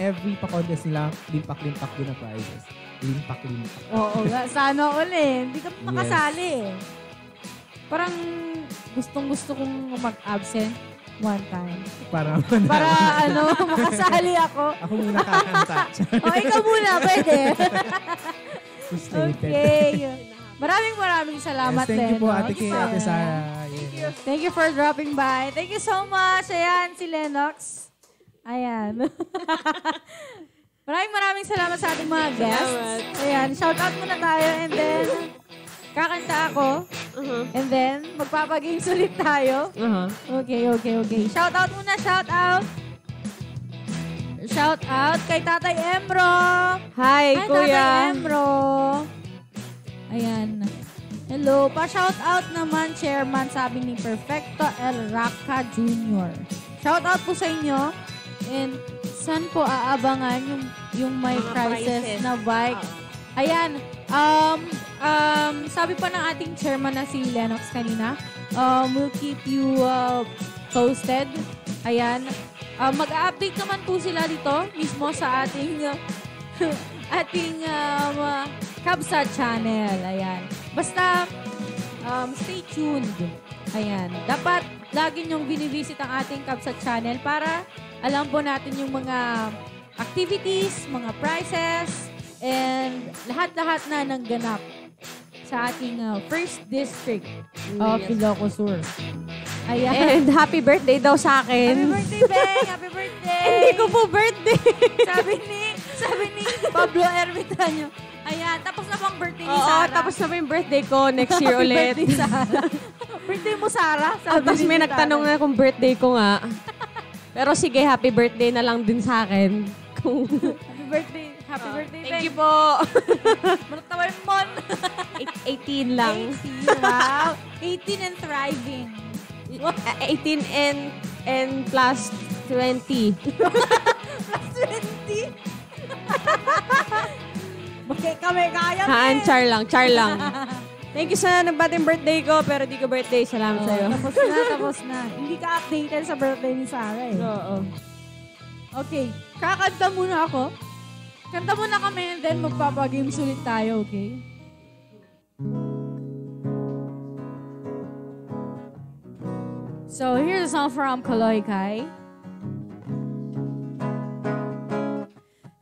every pa-contest nila, limpak-limpak din ang prizes. Limpak-limpak. Oo nga. Sana uli. Hindi ka Yes. makasali eh. Parang gustong-gusto kong mag-absent one time. Para makasali ako. Ako muna kakanta. O, ikaw muna. Pwede. Frustrated. Okay. Maraming salamat, Yes, thank you po, Lennox. Ate Kay, Ate Sarah. Yes. Thank you for dropping by. Thank you so much. Ayan, si Lennox. Ayan. maraming salamat sa ating mga guests. Ayan, shout out muna tayo and then kakanta ako. And then, magpapagames ulit tayo. Okay. Shout out muna, shout out. Shout out kay Tatay Emro. Hi, Kuya. Tatay Emro. Ayan. Hello. Pa-shout out naman, Chairman, sabi ni Perfecto El Raca Jr. Shout out po sa inyo. And saan po aabangan yung may prices na bike? Ayan. Sabi po ng ating chairman na si Lennox kanina, we'll keep you posted. Ayan. Mag-update naman po sila dito mismo sa ating Kabsa channel. Ayan. Basta stay tuned. Ayan. Dapat lagi niyong binivisit ang ating Kabsa channel para alam po natin yung mga activities, mga prices, and lahat-lahat na nangganap sa ating first district of Ilocos Sur. Ayan. And happy birthday daw sa akin. Happy birthday, Beng! Happy birthday! Hindi ko po birthday. sabi ni Pablo Ermitanyo. Ayan, tapos na pang birthday ni Sarah. Oo, tapos na po yung birthday ko. Next year ulit. Happy birthday, Sarah. Birthday mo, Sarah? Tapos may nagtanong na kung birthday ko nga. Pero sige, happy birthday na lang din sa akin. Happy birthday, Beng. Thank you po. Manot naman mon. 18 lang. 18, wow. 18 and thriving. 18 and plus 20. Plus 20? Bakit kami kaya, Haan, char lang. Thank you sa nagbating birthday ko, pero di ko birthday. Salamat sa'yo. Tapos na. Hindi ka updated sa birthday ni Sarah eh. Oo. Okay, kakanta muna ako. Kanta muna kami and then magpapagames ulit tayo, okay? So, here's a song from Kaloy Kai.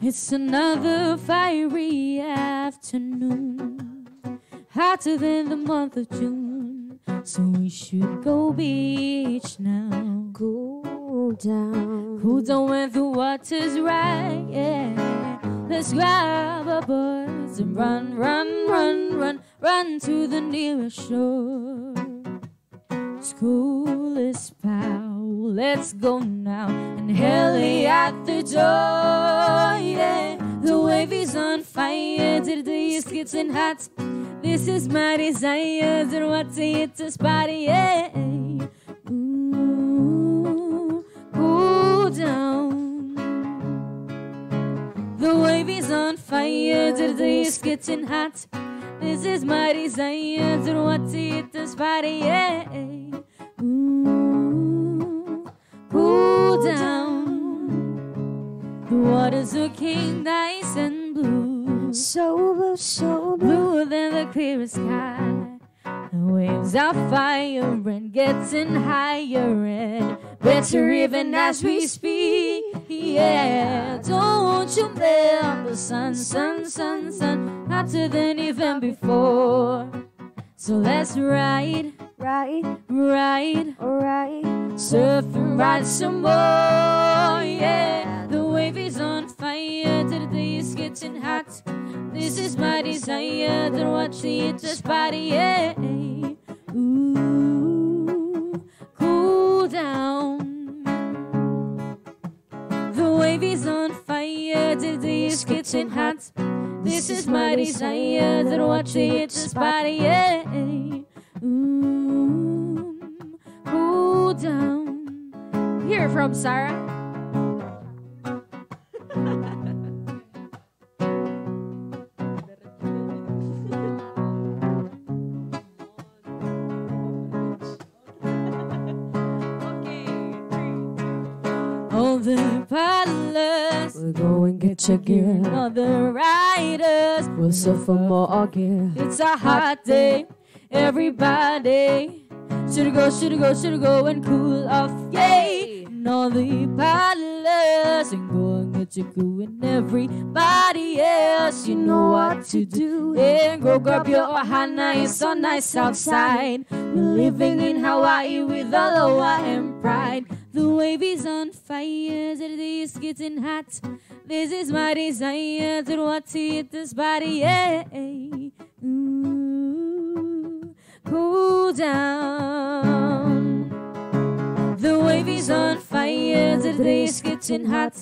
It's another fiery afternoon, hotter than the month of June. So we should go beach now. Cool down when the water's right, yeah. Let's grab our boards and run to the nearest shore. School is foul, let's go now and heli at the door, yeah. The wave is on fire, today is getting hot. This is my desire, and what's it to party, yeah. Ooh, cool down. The wave is on fire, today is getting hot. This is my desire, and what's it to party, yeah. Ooh, cool down. The waters are king, nice and blue. So blue, so blue than the clearest sky. The waves are fire and getting higher and better even as we speak. Yeah, don't you blame the sun, hotter than even before. So let's ride, surf and ride some more, yeah. The wave is on fire, today is getting hot. This is my desire, to watch it just party, yeah. Ooh, cool down. The wave is on fire, today is getting hot. This is my desire, to watch it just party, yeah. Cool down. Hear from Sarah. All the paddlers will go and get your gear. All the riders will suffer more gear. It's a hot day, everybody should go and cool off, yay. And all the paddlers and go and get your crew and everybody else, you know what to do. And go grab your ohana, it's so nice outside. We're living in Hawaii with aloha and pride. The wave is on fire, the day is getting hot. This is my desire, to watch it this body, yeah. Ooh, cool is on fire, the place getting hot.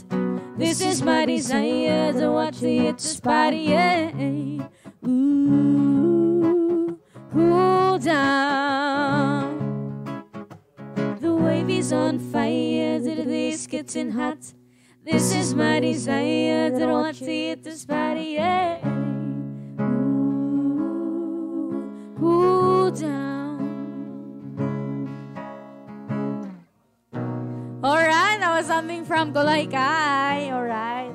This is my desire to watch the hit this party, yeah. Ooh, cool down. The wave is on fire, the place getting hot. This is my desire to watch the hit this party, yeah. Ooh, cool down. Alright, that was something from Kulay Kai. Alright.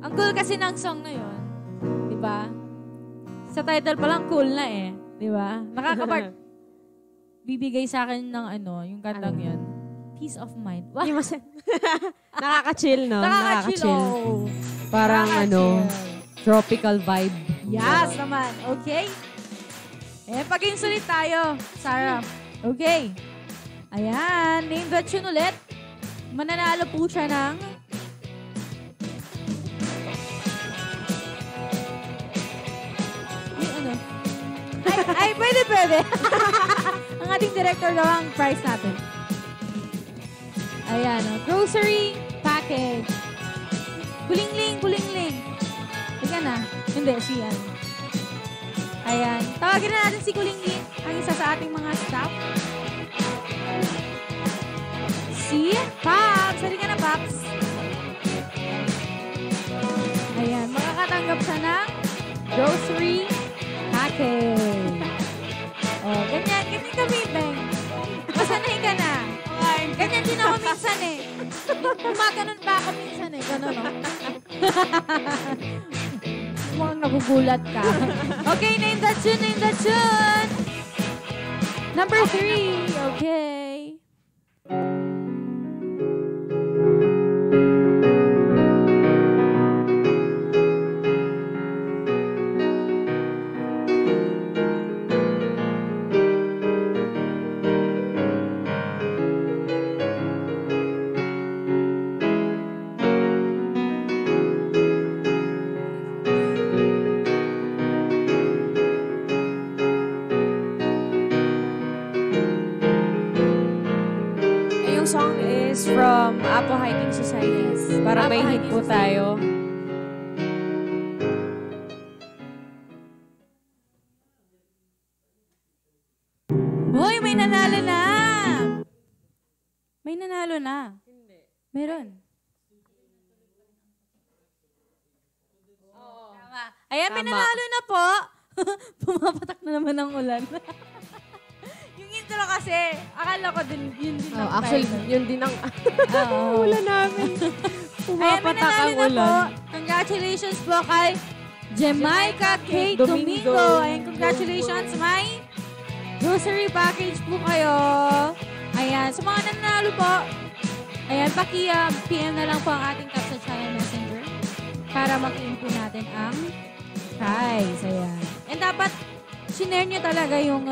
Ang cool kasi ng song na yun. Diba? Sa title pa lang cool na eh. Diba? Bibigay sa akin ng yung kantang yun. Peace of mind. Wow. Nakaka-chill, no? Nakaka-chill. Oh. Parang tropical vibe. Yes naman. Okay. Pag-insulit tayo, Sarah. Okay. Ayan. Name the tune ulit. Mananalo po siya ng Ay, pwede. Ang ating director daw ang price natin. Ayan, grocery package. Kulingling. Ika na. Hindi, siya. Ayan. Tawagin na natin si Kulingling, ang isa sa ating mga staff. Si Paps. Sali ka na, Paps. Ayan, makakatanggap siya ng grocery package. Oh, ganyan kami, Beng. Masanay ka na. Ganyan din ako minsan eh. Gumaganon ba ako minsan eh. Ganon, no? Mukhang nagugulat ka. Okay, name that tune. Number 3. Okay. From Apo Hiking Society. Para may hit po tayo. Hoy, may nanalo na! May nanalo na. Hindi. Meron. Oo. Tama. Ayan, may nanalo na po. Pumapatak na naman ang ulan. Yung intro kasi, akala ko din, yun din ang actually, yun din ang ulan namin. Pumapatak ang ulan. Congratulations po kay Jamaica Kate Domingo. And congratulations, may grocery package po kayo. Ayan, sa mga nanalo po, ayan, paki-PM na lang po ang ating Capsa Channel Messenger para mag-in po natin ang prize. Ayan. And dapat, sinare nyo talaga yung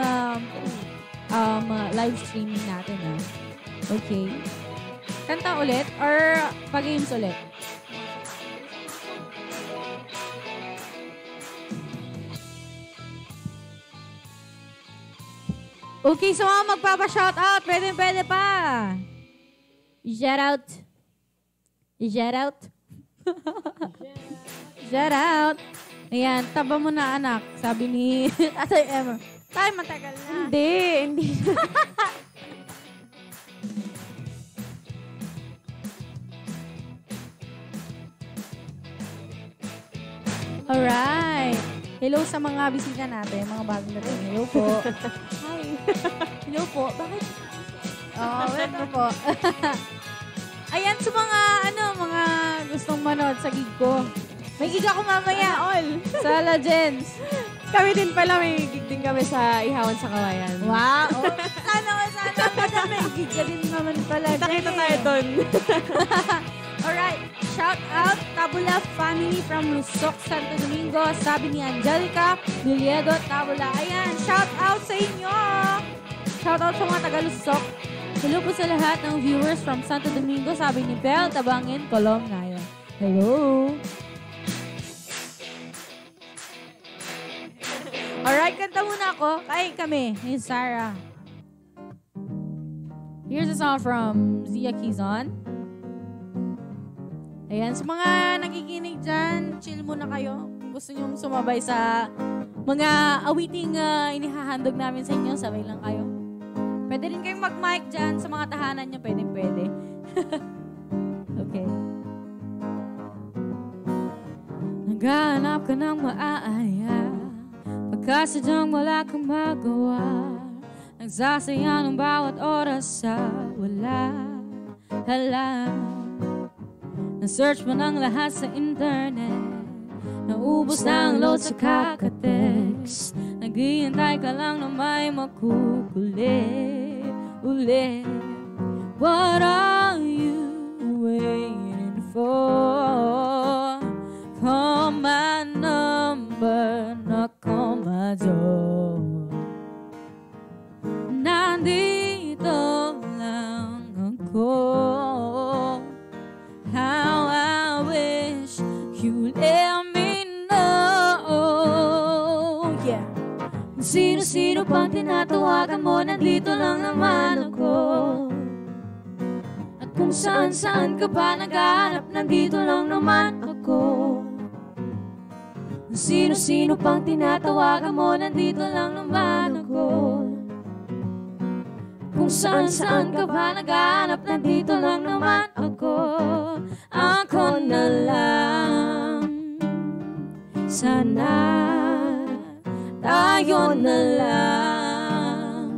live streaming natin. Okay. Kanta ulit or pag-games ulit? Okay, so mga magpapa-shoutout. Pwede pa. Shoutout. Shoutout. Ayan, taba mo na anak. Sabi ni Atay Emma. Tay, matagal na. Hindi. Alright. Hello sa mga bisita natin, mga bagong natin. Hello po. Hi. Hello po. Bakit? Welcome po. Ayan, sa mga, mga gustong manood sa gig ko. May gig ako mamaya, all. Sa Legends. Kami din pala, may gig din kami sa Ihawan sa Kawayan. Wow. Sana. Madam, may gig ka din naman pala. Nakita tayo doon. Alright. Shout out Tabula family from Lusok, Santo Domingo. Sabi ni Angelica Viliedo Tabula. Ayan, shout out sa inyo. Shout out sa mga taga-Lusok. Hello po sa lahat ng viewers from Santo Domingo. Sabi ni Bel Tabangin Colom Nayo. Hello. Alright, kanta muna ako. Kami ni Sarah. Here's a song from Zia Kizon. Ayan, sa mga nakikinig dyan, chill muna kayo. Kung gusto nyo sumabay sa mga awiting inihahandog namin sa inyo, sabay lang kayo. Pwede rin kayong mag-mic dyan sa mga tahanan nyo, pwede. Okay. Naghahanap ka ng maaaya, pagkasadyang wala kang magawa. Nagsasayang ng bawat oras sa wala. Na-search mo ng lahat sa internet, naubos na ang load sa kakatext. Naghihintay ka lang na may makukulit ulit. What are you waiting for? Call my number, knock on my door. Nandito lang ako. How I wish you let me know. Yeah. Kung sino-sino pang tinatawagan mo, nandito lang naman ako. At kung saan-saan ka pa naghahanap, nandito lang naman ako. Kung sino-sino pang tinatawagan mo, nandito lang naman ako. Kung saan-saan ka pa naghahanap, nandito lang naman ako. Ako na lang. Sana tayo na lang.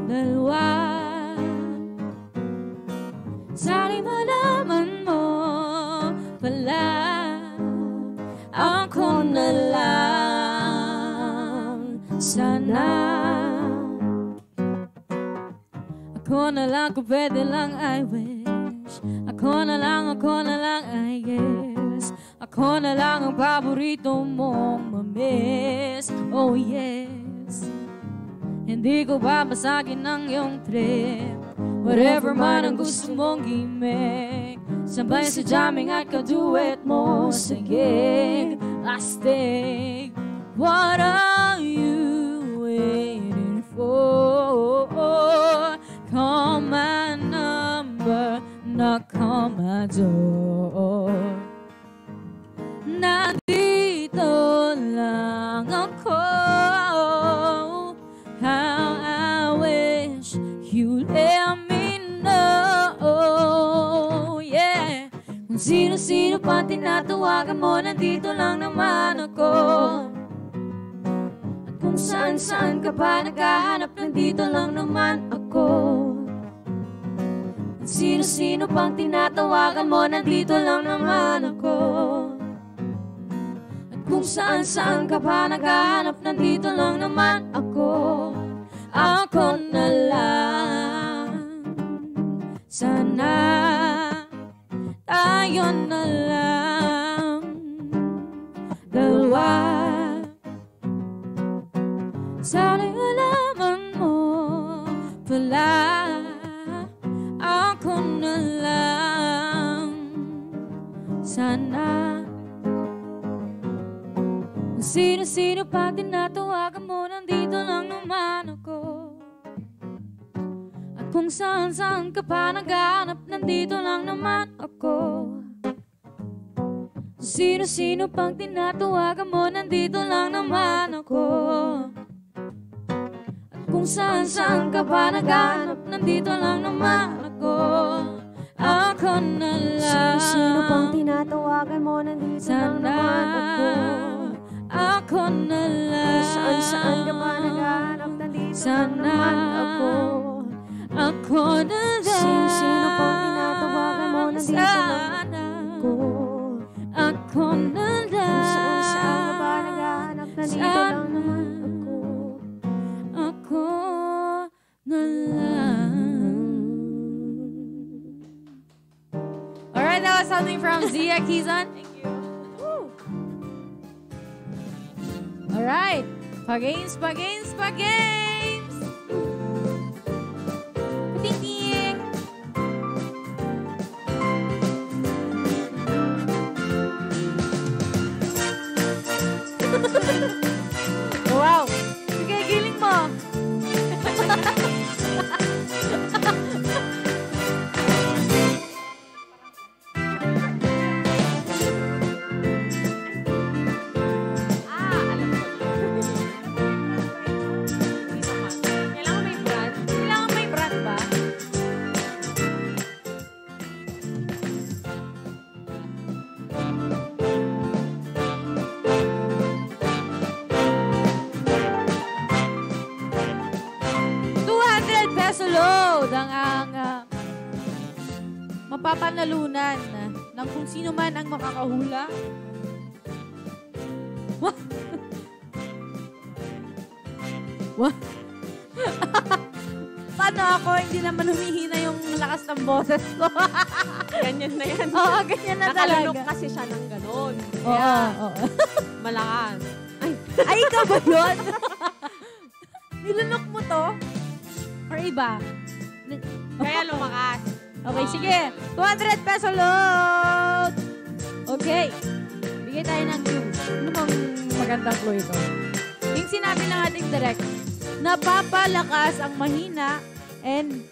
Dalawa. Sana malaman mo pala. Ako na lang. Sana ako na lang, kung pwede lang, I wish. Ako na lang, I guess. Ako na lang ang paborito mong mamiss. Oh yes. Hindi ko babasagin ang iyong trip. Whatever man ang gusto mong gimmick. Sabay sa jamming at ka-duet mo. Sige, astig. What are you waiting for? Call my number, knock on my door. Nandito lang ako. How I wish you let me know. Yeah. Kung sino-sino pa tinatawagan mo, nandito lang naman ako. At kung saan-saan ka pa naghahanap, nandito lang naman ako. Sino-sino pang tinatawagan mo, nandito lang naman ako. At kung saan-saan ka pa naghahanap, nandito lang naman ako. Ako na lang. Sana tayo na lang. Dalawa. Sana malaman mo pala. Ako na lang. Sana kung sino-sino pa tinatawagan mo, nandito lang naman ako. At kung saan-saan ka pa naghahanap, nandito lang naman ako. Kung sino-sino pang tinatawagan mo, nandito lang naman ako. Kung saan-saan ka pa naghahanap, nandito lang naman ako. Ako na lang. Sino pang tinatawagan mo, nandito lang naman ako. Ako na lang. Kung saan-saan ka pa naghahanap, nandito lang naman ako. Ako na lang. Sino pang tinatawagan mo, nandito lang ako. Ako na lang. Kung saan-saan ka pa naghahanap, nandito lang naman ako. Ako na lang. Alright, that was something from Zia Kizon. Thank you. Woo. Alright. Pa-games. Ting-ting. Wow. Sige, giling mo. pagpapanalunan ng kung sino man ang makakahula. What? What? Paano ako? Hindi naman humihina yung lakas ng boses ko. Ganyan na yan. Oo, ganyan na talaga. Nakalunok kasi siya ng ganon. Oo. Malakas. Ay, ikaw ba yun? Nilunok mo to? Or iba? Kaya lumakas. Okay, sige. 200 peso load! Okay. Bigay tayo ng clue. Ano bang magandang clue ito? Yung sinabi ng ating direct, napapalakas ang mahina and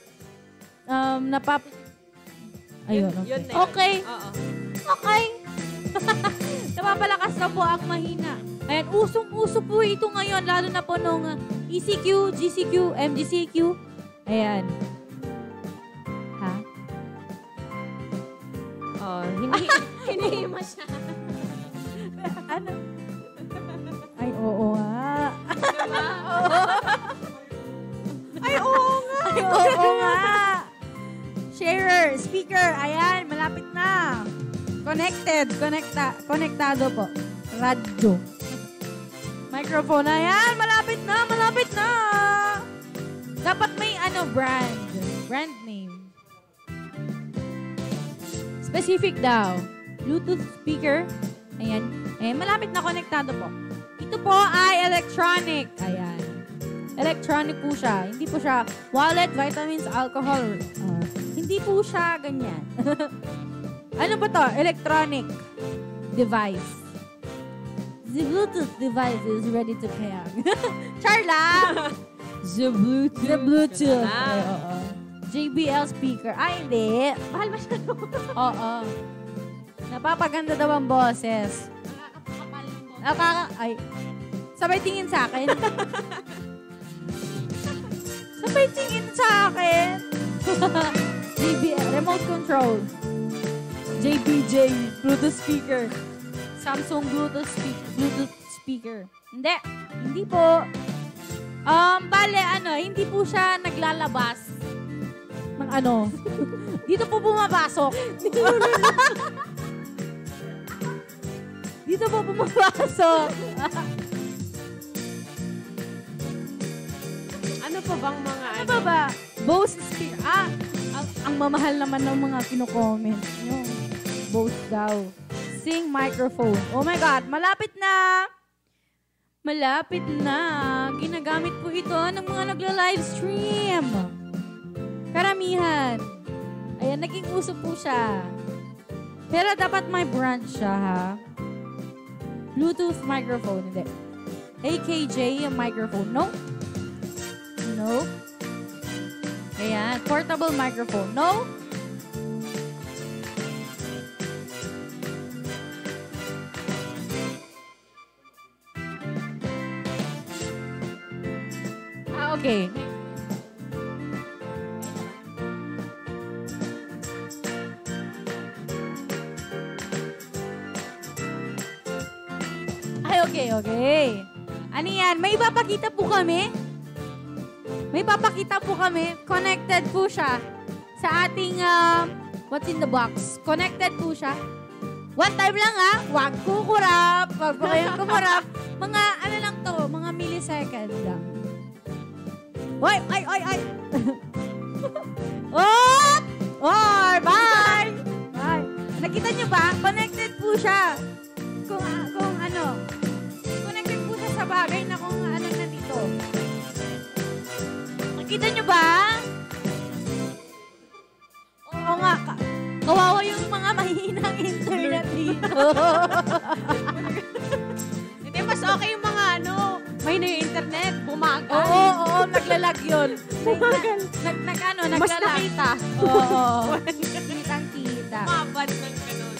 ayun, okay. Yun. Okay. Oo. Okay. Napapalakas na po ang mahina. Ayan, usong-uso po ito ngayon, lalo na po nung ECQ, GCQ, MGCQ. Ayan. Ha? Oh, hindi siya. Ano? Ay, oo nga. Diba? Ay, oo nga. Ay, oo nga. Sharer, speaker, ayan, malapit na. Connected, konektado po. Radyo. Microphone, ayan, malapit na. Dapat may brand name. Specific daw. Bluetooth speaker. Ayan. Malapit na konektado po. Ito po ay electronic. Ayan. Electronic po siya. Hindi po siya wallet, vitamins, alcohol. Hindi po siya ganyan. Ano ba to? Electronic device. The Bluetooth device is ready to pair. Charla! The Bluetooth. JBL speaker. Ay, hindi. Mahal masyado. Oo. Napapaganda daw ang boses. Ay. Sabay tingin sa akin. Sabay tingin sa akin. JBL, remote control. JBJ, Bluetooth speaker. Samsung Bluetooth speaker. Hindi po. Bale, hindi po siya naglalabas ng Dito po bumabasok. Dito po bumabasok. Ano pa bang mga Ano pa ba? Bose speaker. Ang mamahal naman ng mga kino-comment. Yung Bose daw. Sing microphone. Oh my God, malapit na. Malapit na. Ginagamit po ito ng mga nagla-livestream. Karamihan. Ayan, naging uso po siya. Pero dapat may brand siya, ha? Bluetooth microphone. Hindi. AKJ microphone. No? No. Ayan. Portable microphone. No? Okay. Okay. Ano yan? May ipapakita po kami. Connected po siya sa ating what's in the box. Connected po siya. One time lang Huwag kukurap. Huwag po kayong kumurap. Mga lang to. Mga millisecond lang. Ay! Oh! Bye! Nakita nyo ba? Connected po siya. Kung connected po siya sa bagay na kung nandito. Nakita nyo ba? Oo nga. Kawawa yung mga mahihinang internet dito. Hindi, mas okay yung mga mahina yung internet, bumagal. Oo, naglalag yun. Bumagal. Naglalag. Mas nakita. Oo. Kitang-kita. Mabad ng ganun.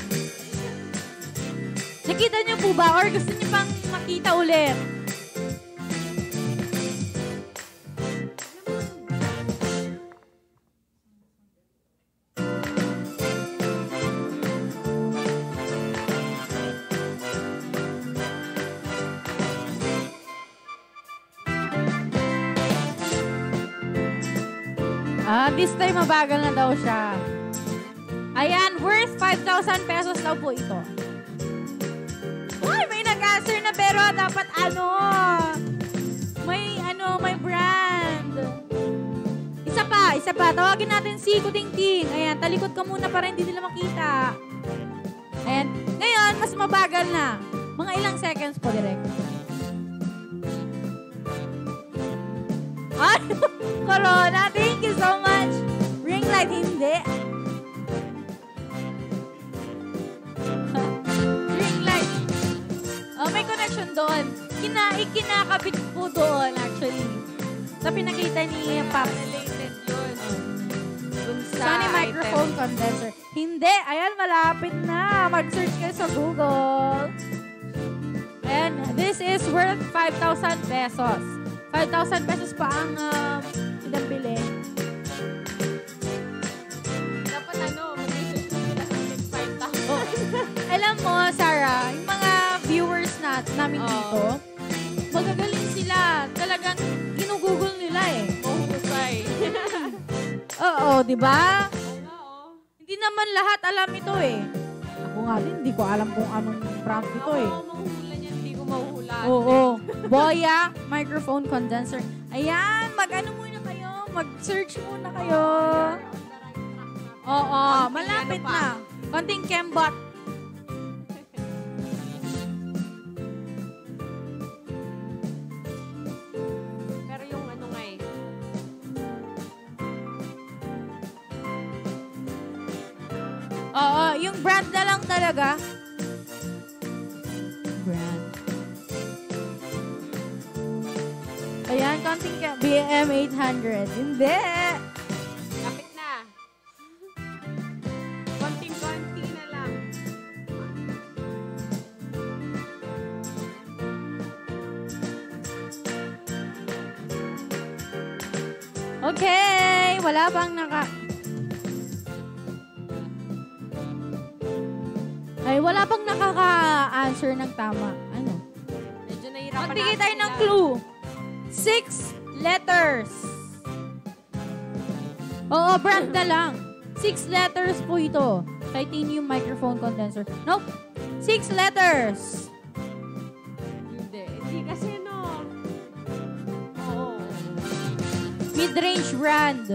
Nakita niyo po ba? Or gusto niyo pang makita ulit? This time mabagal na daw siya. Ayan, worth 5,000 pesos daw po ito. Uy, may nag-answer na pero dapat may brand. Isa pa. Tawagin natin si Kutingting. Ayan, talikod ka muna para hindi nila makita. Ayan, ngayon, mas mabagal na. Mga ilang seconds po, direct. Corona, thank you so much. Ring light, hindi. Ring light. May connection doon. Kinakabit po doon, actually. Sa pinakita ni Pop. Related yun. Sony microphone condenser. Hindi. Ayan, malapit na. Mag-search kayo sa Google. And this is worth 5,000 pesos. 5,000 pesos pa ang pinabili. Dapat mag-research sila sa 5,000. Alam mo, Sarah, yung mga viewers namin dito, magagaling sila. Talagang ginugugol nila eh. Mahusay. Oo, di ba? Hindi naman lahat alam ito eh. Ako nga din, hindi ko alam kung anong brand ito eh. Mahuhula niyan, hindi ko mahuhula. Oo. Boya microphone condenser. Ayan, muna kayo. Mag-search muna kayo. Oo, malapit na. Konting kembot. Pero yung nga eh. Oo, yung brand na lang talaga. Brand. Ayan, konting BM 800. Hindi. Kapit na. Konting-konti na lang. Okay, wala bang wala pang nakaka-answer ng tama. Ano? Medyo nahirapan Magbigay tayo ng clue. 6 letters. Oo, brand na lang. 6 letters po ito. Titanium microphone condenser. Nope. 6 letters. Hindi kasi Oo. Mid-range brand.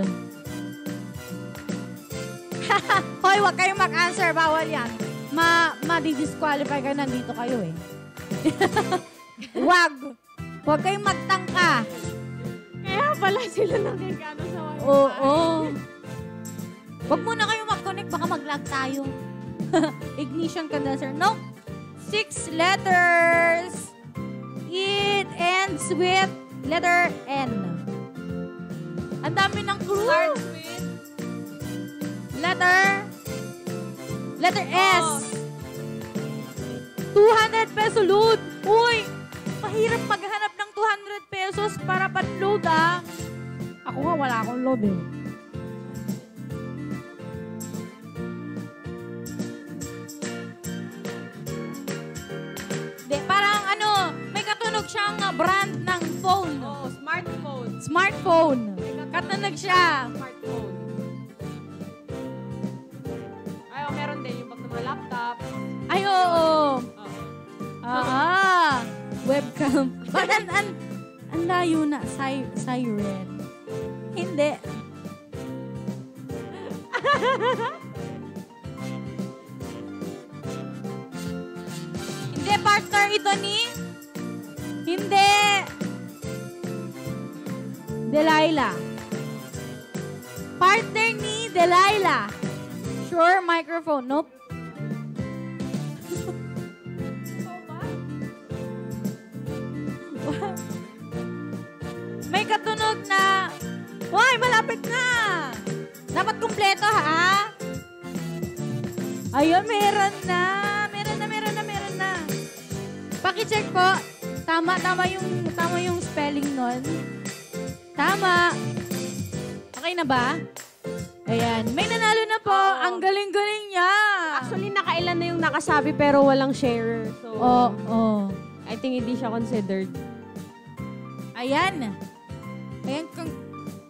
Hoy, wag kayong mag-answer. Bawal yan. Ma-disqualify kayo. Nandito kayo eh. Wag. Huwag kayong magtangka. Kaya pala sila nakikano sa wifi. Oo. Huwag muna kayong mag-connect. Baka mag-lag tayo. Ignition condenser. No. 6 letters. It ends with letter N. Ang dami ng clue. Starts with letter S. 200 peso load. Uy! Mahirap maghanap ng 200 pesos para pan-load Ako nga, wala akong load eh. Parang may katunog siyang brand ng phone. Oh, smartphone. Smartphone. Katunog siya. Smartphone. Ay, meron din yung pag ng mga laptop. Ay, oo. Webcam. Bakit ang layo na? Siren. Hindi. Hindi, partner ito ni? Hindi. Delilah. Partner ni Delilah. Sure microphone. Nope. May katunog na, uy, malapit na! Dapat kumpleto, ha? Ayun, meron na. Meron na. Paki-check po. Tama yung spelling nun. Tama. Okay na ba? Ayan. May nanalo na po. Ang galing-galing niya. Actually, nakailan na yung nakasabi pero walang sharer. So, I think hindi siya considered. Ayan. Ayan,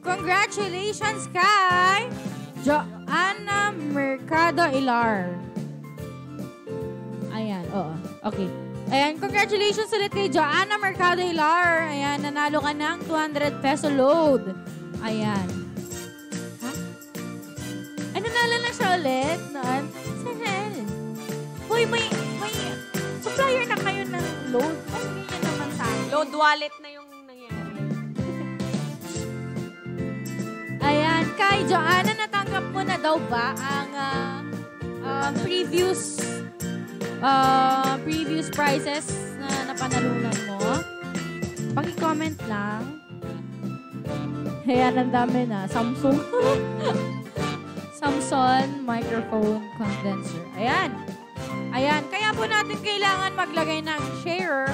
congratulations kay Joanna Mercado Ilar. Ayan, oo. Okay. Ayan, congratulations ulit kay Joanna Mercado Ilar. Ayan, nanalo ka ng 200 peso load. Ayan. Ha? Ay, nanalo na siya ulit noon. Sahel. Hoy, may supplier na kayo ng load. Ano ganyan naman sa akin? Load wallet na yung nangyari. Ayan, kay Joanna, natanggap mo na daw ba ang previous prizes na napanalunan mo? Paki-comment lang. Ayan, ang dami na. Samsung microphone condenser. Ayan. Ayan, kaya po natin kailangan maglagay ng share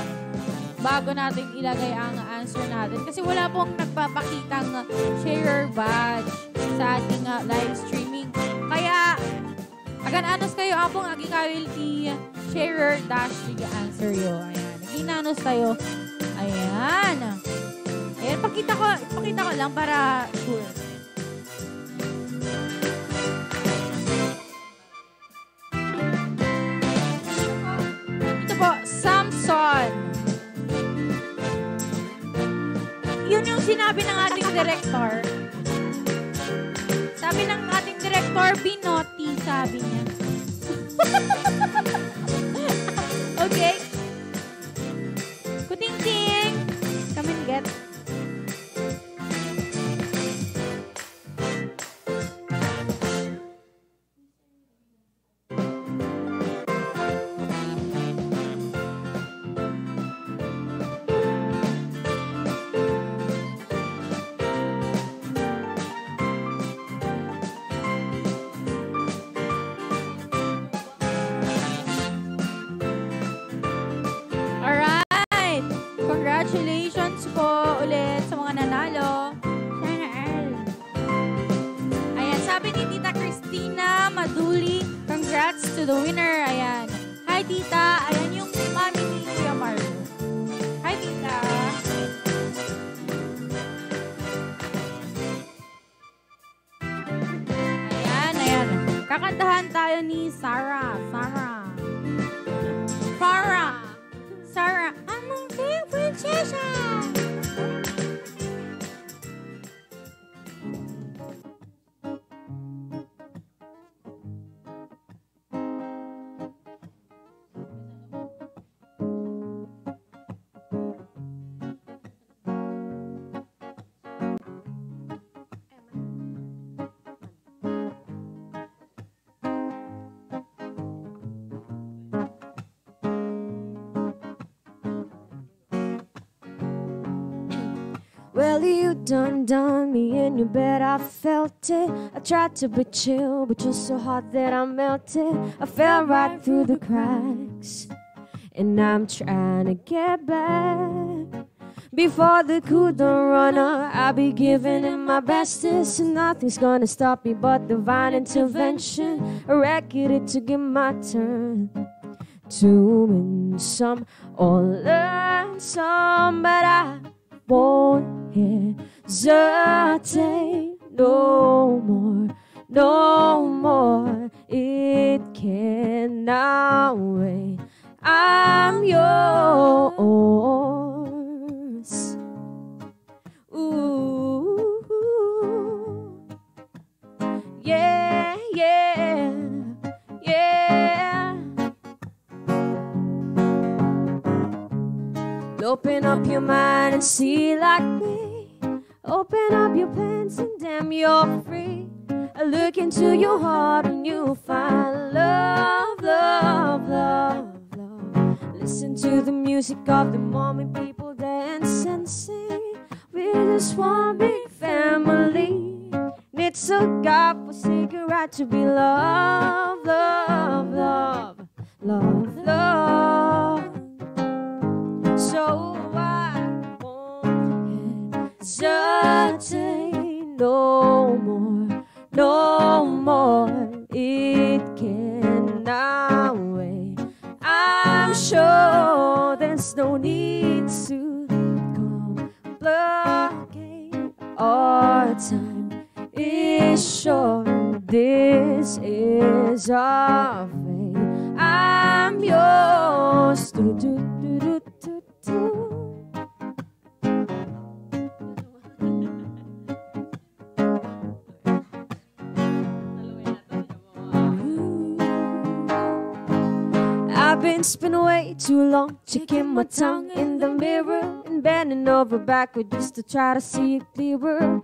bago natin ilagay ang answer natin. Kasi wala pong nagpapakitang share badge sa ating live streaming. Kaya, agan-anos kayo apong agi kawilti sharer dash the answer yo. Ayan, naginanos tayo. Ayan. Ayan, pakita ko lang para sure. Ito po, Samson. Yun yung sinabi ng ating director. Sabi ng ating director, Binotti, sabi niya. Okay. Kuting-ting. Come and get. Congratulations po ulit sa mga nanalo. Ayan, sabi ni Tita Christina Maduli, congrats to the winner. Ayan. Hi, Tita. Ayan yung mami ni Kuya Marlo. Hi, Tita. Ayan. Kakantahan tayo ni Sarah. I'm a favorite princess. Well, you done me in your bed, I felt it. I tried to be chill, but you're so hot that I melted. I fell right through the cracks, and I'm trying to get back. Before the coup don't run up, I'll be giving it my bestest, and nothing's gonna stop me but divine intervention. I record it to get my turn to win some or learn some, but I won't hesitate no more. It cannot wait. I'm yours. Ooh, yeah. Open up your mind and see like me. Open up your pants and damn, you're free. I look into your heart and you'll find love. Listen to the music of the moment, people dance and sing. We're just one big family. And it's a God-forsaken right to be loved. So I won't hesitate no more. It cannot wait. I'm sure there's no need to complicate our time is short. This this is our fate. I'm yours. I've been spinning way too long, checking my tongue in the mirror and bending over backward just to try to see it clearer.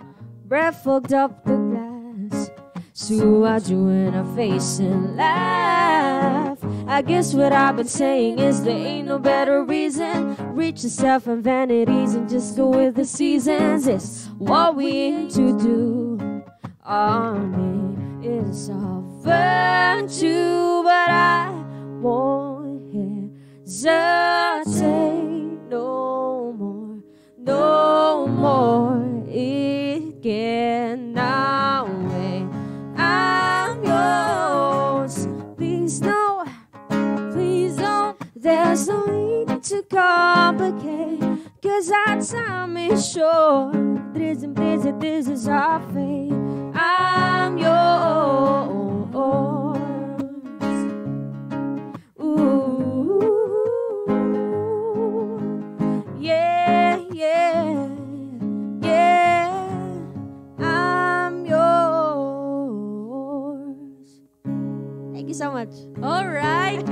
Breath fogged up the glass, so I drew in her face and laugh. I guess what I've been saying is there ain't no better reason. Reach yourself and vanities and just go with the seasons. It's what we aim to do. On it is our virtue, but I won't hesitate no more, no more. It cannot wait. I'm yours. Please no, please don't. There's no need to complicate, 'cause our time is short. This is our fate. I'm yours. Yeah, yeah, yeah, I'm yours. Thank you so much. Alright.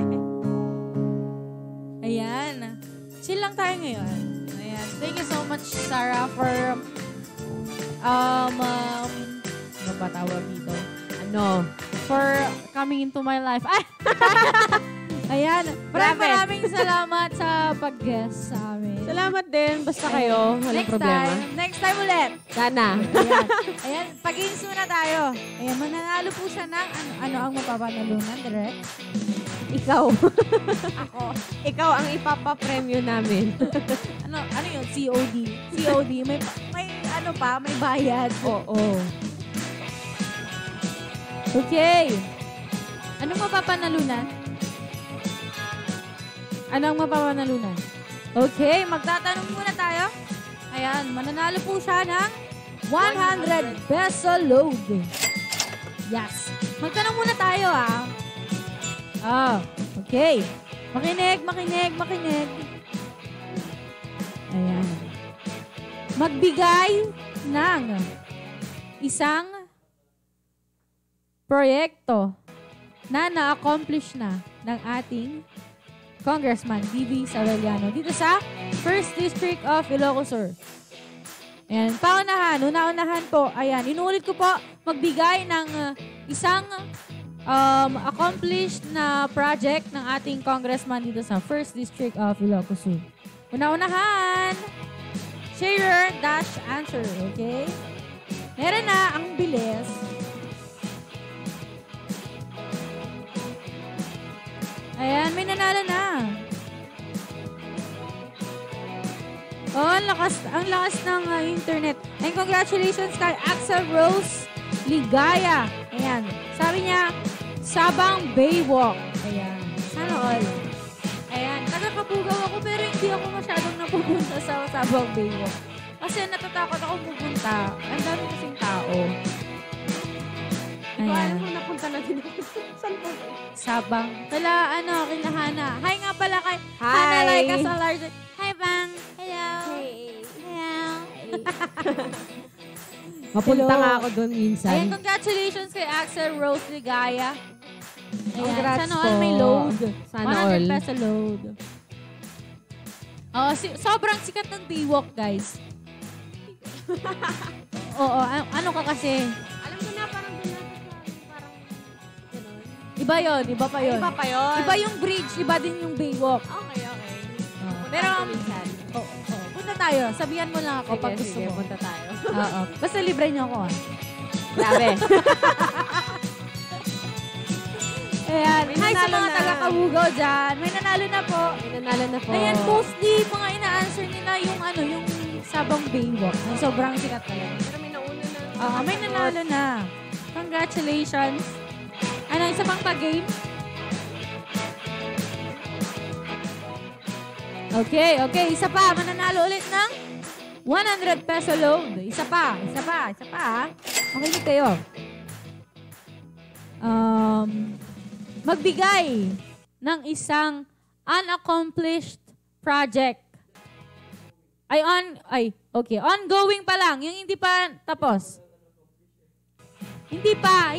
Ayan. Chill lang tayo ngayon. Ayan. Thank you so much, Sarah, for ano ba tawag dito? For coming into my life. Ayan. Maraming salamat sa pag-guest sa amin. Salamat din. Basta kayo. Walang problema. Next time ulit. Sana. Ayan. Ayan. Pag-games muna tayo. Ayan. Mananalo po siya ng ano ang mapapanalunan, direct? Ikaw. Ako. Ikaw ang ipapapremyo namin. ano yun? COD. COD. May ano pa? May bayad. Oo. Okay. Anong mapapanalunan? Anong mapapanalunan? Okay, magtatanong muna tayo. Ayan, mananalo po siya ng 100 peso load. Yes. Magtanong muna tayo, okay. Makinig. Ayan. Magbigay ng isang proyekto na na-accomplish na ng ating Congressman D.V. Sabeliano dito sa 1st District of Ilocos Sur. Ayan, una-unahan po. Ayan, inuulit ko po, magbigay ng isang accomplished na project ng ating Congressman dito sa 1st District of Ilocos Sur. Una-unahan, share dash answer, okay? Meron na, ang bilis. Ayan, may nanalo na. Oh, ang lakas ng internet. And congratulations kay Axel Rose Ligaya. Ayan. Sabi niya, Sabang Baywalk. Ayan. Sana all. Ayan. Nagkakabugaw ako pero hindi ako masyadong napupunta sa Sabang Baywalk. Kasi natatakot ako pupunta. Ang dami kasing tao. Ikaw, ano napunta na din? Saan po? Sabang. Kila Hana. Hi nga pala kay Hana Laika Salarge. Hi, Bang. Hello. Hey. Hello. Mapunta nga ako doon minsan. Ayan, congratulations kay Axel Rose Ligaya. Ayan, Congrats sana all may load. Sana 100 all. peso load. Oh, sobrang sikat ng Baywalk, guys. Oo, ano ka kasi? Alam ko na, parang gano'n. Iba yun, iba pa yun. Iba pa yun. Iba yung bridge, iba din yung Baywalk. Okay. Pero, punta tayo. Sabihan mo lang ako pag gusto mo. Punta tayo. Oo. Basta libre niyo ako, Grabe. Ayan. Hi sa mga taga-Kabugaw dyan. May nanalo na po. Ayan, mostly mga ina-answer nila yung yung Sabang Baywalk. Sobrang sikat talaga. Pero may nauna na. May nanalo na. Congratulations. Isa pang pa-game? Okay. Isa pa. Mananalo ulit ng 100 peso load. Isa pa. Makinig kayo. magbigay ng isang unaccomplished project. Ongoing pa lang. Yung hindi pa tapos. Hindi pa.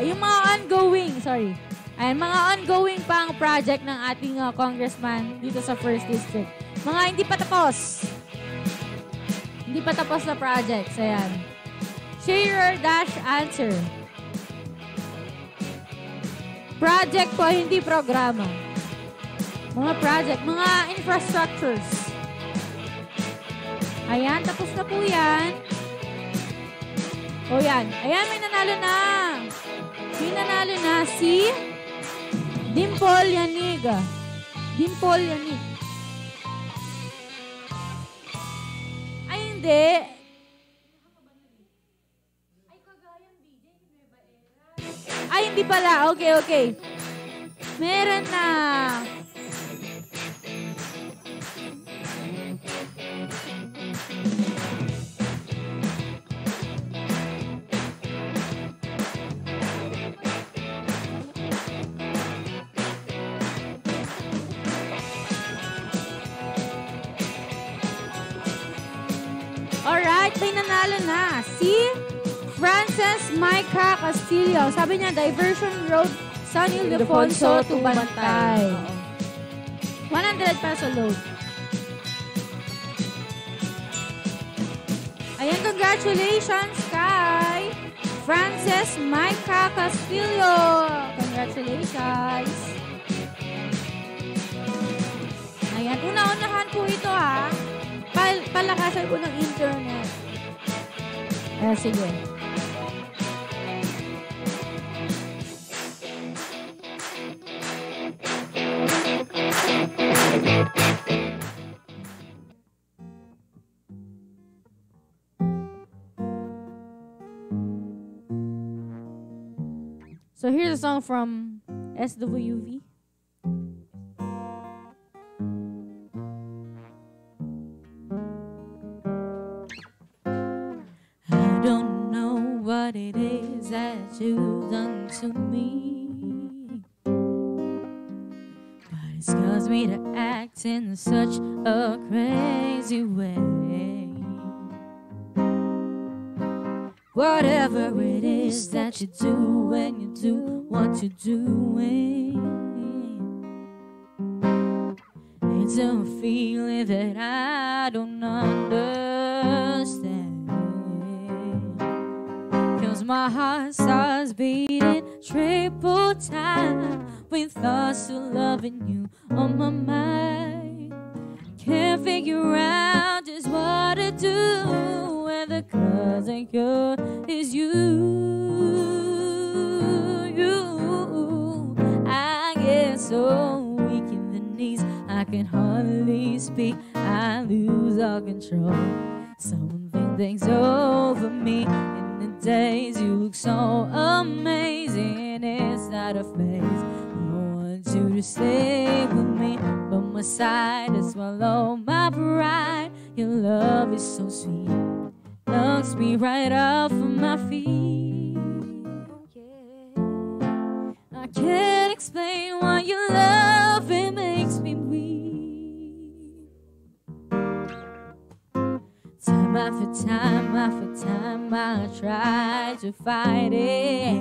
Yung mga ongoing, sorry. Ay, mga ongoing pang project ng ating congressman dito sa 1st District. Mga hindi pa tapos. Hindi pa tapos na projects. Ayan. Sharer-answer. Project po, hindi programa. Mga project, mga infrastructures. Ayan, tapos na po yan. O yan. Ayan, may nanalo na. May nanalo na si Dimple Yanig. Dimple Yanig. Ay, hindi. Ay, hindi pala. Okay. Meron na. Alright, may nanalo na. Si Frances Micah Castillo. Sabi niya, Diversion Road, San Ildefonso to Bantay. 100 peso load. Ayan, congratulations kay Frances Micah Castillo. Congratulations. Ayan, una-unahan po ito ha. Palakasan ko ng internet. Ayan, sige. So here's a song from SWV. I don't know what it is that you've done to me, but it's caused me to act in such a crazy way. Whatever it is that you do when you do what you're doing, it's a feeling that I don't understand. 'Cause my heart starts beating triple time with thoughts of loving you on my mind. Can't figure out just what to do when the cause I got is you. I get so weak in the knees, I can hardly speak. I lose all control. Something takes over me. In the days you look so amazing. It's not a phase. I want you to stay with me, but my side to swallow my pride. Your love is so sweet, knocks me right off of my feet. I can't explain why your love, it makes me weep. Time after time after time I try to fight it,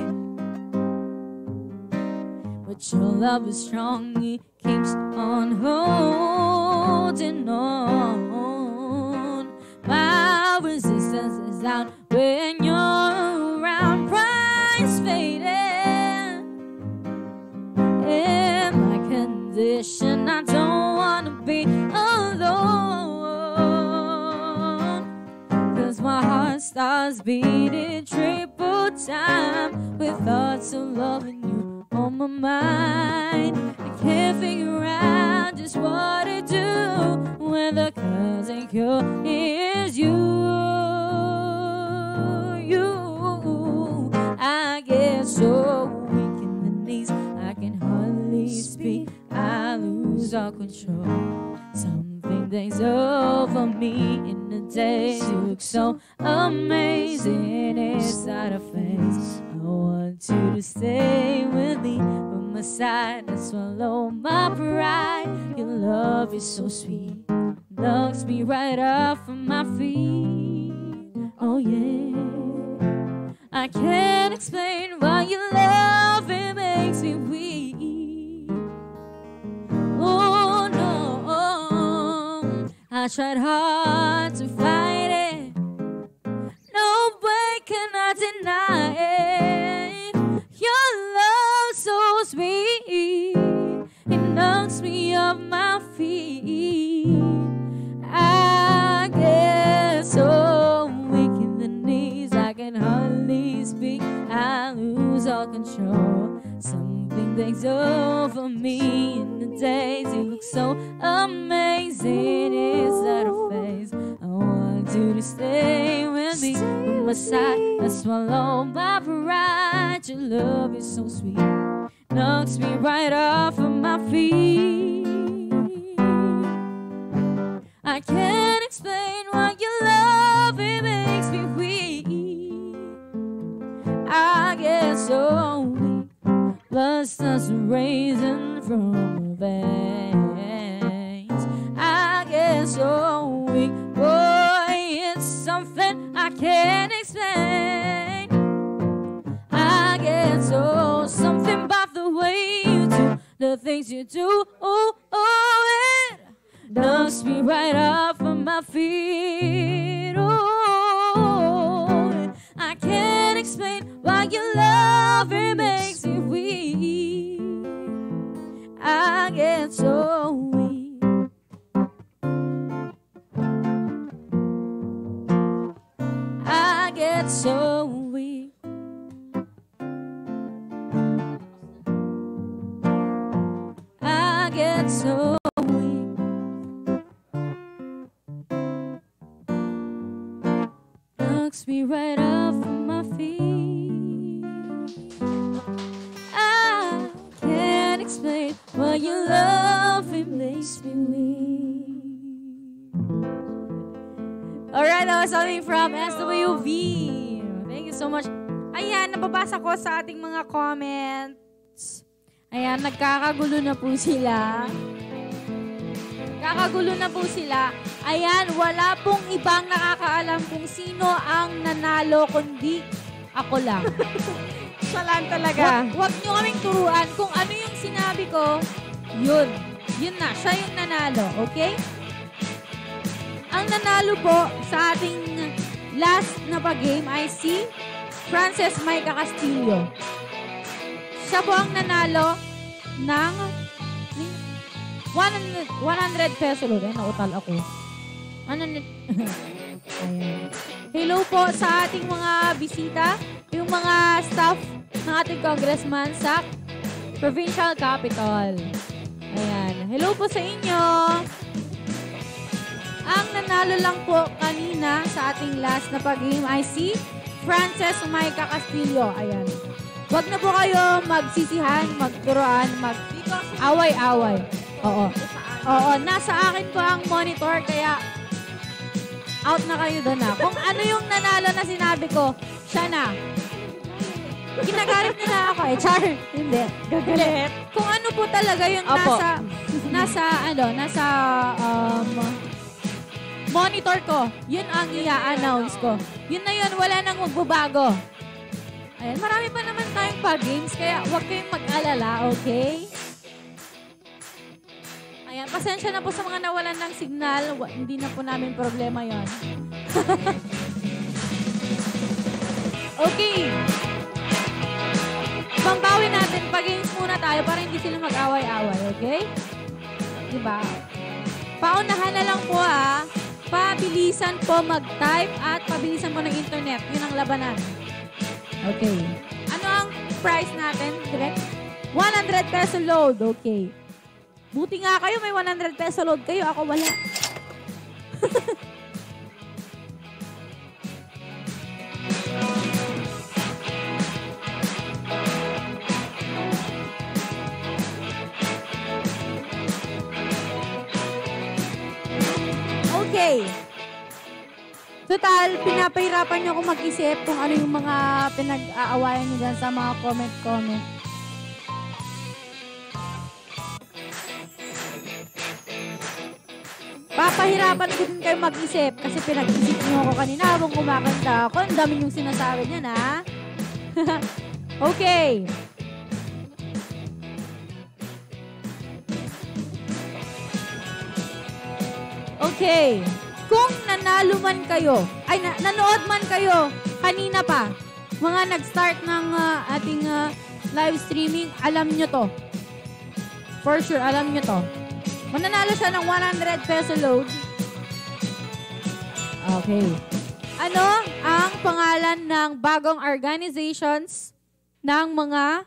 but your love is strong, it keeps on holding on. My resistance is out when you're around. Pride's fading. In my condition, I don't wanna be alone. 'Cause my heart starts beating triple time with thoughts of loving you on my mind. I can't figure out just what to do when the cause and cure is you. I get so weak in the knees, I can hardly speak. I lose all control. Something things over me in the days. You look so amazing inside a face. I want you to stay with me by my side and swallow my pride. Your love is so sweet, knocks me right off of my feet. Oh yeah, I can't explain why your love, it makes me weak. Oh no, I tried hard to fight it. No way can I deny it. Your love so sweet, it knocks me off my feet. I get so weak in the knees, I can hardly speak. I lose all control. Something takes over me in the days. You look so amazing inside a face. I want you to stay with me on my side. I swallow my pride. Your love is so sweet, knocks me right off of my feet. I can't explain why your love, it makes me weak. I get so weak, blood starts raising from my veins. I get so weak, boy, it's something I can't explain. I get so something about the way you do the things you do. Oh, it knocks me right off of my feet. Oh, I can't explain why your love, it makes me weak. I get so weak. I get so weak. I get so weak. Knocks me right off of my feet. I can't explain why your love, it makes me weak. Alright, that was something from SWV. Thank you so much. Ayan, nababasa ko sa ating mga comments. Ayan, nagkakagulo na po sila. Kakagulo na po sila. Ayan, wala pong ibang nakakaalam kung sino ang nanalo, kundi ako lang. Siya lang talaga. Huwag nyo kaming turuan. Kung ano yung sinabi ko, yun. Yun na. Siya yung nanalo. Okay? Ang nanalo po sa ating last na pa-game ay si Frances Micah Castillo. Siya po ang nanalo ng 100 peso load. Ay, nautal ako. 100. Ayan. Hello po sa ating mga bisita, yung mga staff ng ating congressman sa Provincial Capital. Ayan. Hello po sa inyo. Ang nanalo lang po kanina sa ating last na pag-game ay si Frances Micah Castillo. Ayan. Huwag na po kayo magsisihan, magturoan, away-away. Oo. Oo, nasa akin po ang monitor, kaya out na kayo doon na. Kung ano yung nanalo na sinabi ko, siya na. Ginagalit nila ako eh. Char, hindi. Gagalit. Kung ano po talaga yung nasa monitor ko, yun ang i-announce ko. Yun na yun, wala nang magbabago. Ayan, marami pa naman tayong pa-games, kaya huwag kayong mag-alala, okay? Ayan, pasensya na po sa mga nawalan ng signal. Hindi na po namin problema yon. Okay. Pambawi natin, pa-games muna tayo para hindi sila mag-away-away, okay? Diba? Paunahan na lang po ha. Pabilisan po mag-type at pabilisan po ng internet. Yun ang labanan. Okay. Ano ang price natin? Direct? 100 peso load. Okay. Buti nga kayo, may 100 peso load kayo. Ako wala. Total, pinapahirapan niyo ako mag-isip kung ano yung mga pinag-aawayan niyo dyan sa mga comment. Papahirapan ko din kayo mag-isip kasi pinag-isip niyo ako kanina habang kumakanta ako. Ang dami yung sinasabi niya na. Okay. Okay. Kung nanalo man kayo, nanood man kayo kanina pa, mga nag-start ng ating live streaming, alam nyo to. For sure, alam nyo to. Mananalo siya ng 100 peso load. Okay. Ano ang pangalan ng bagong organizations ng mga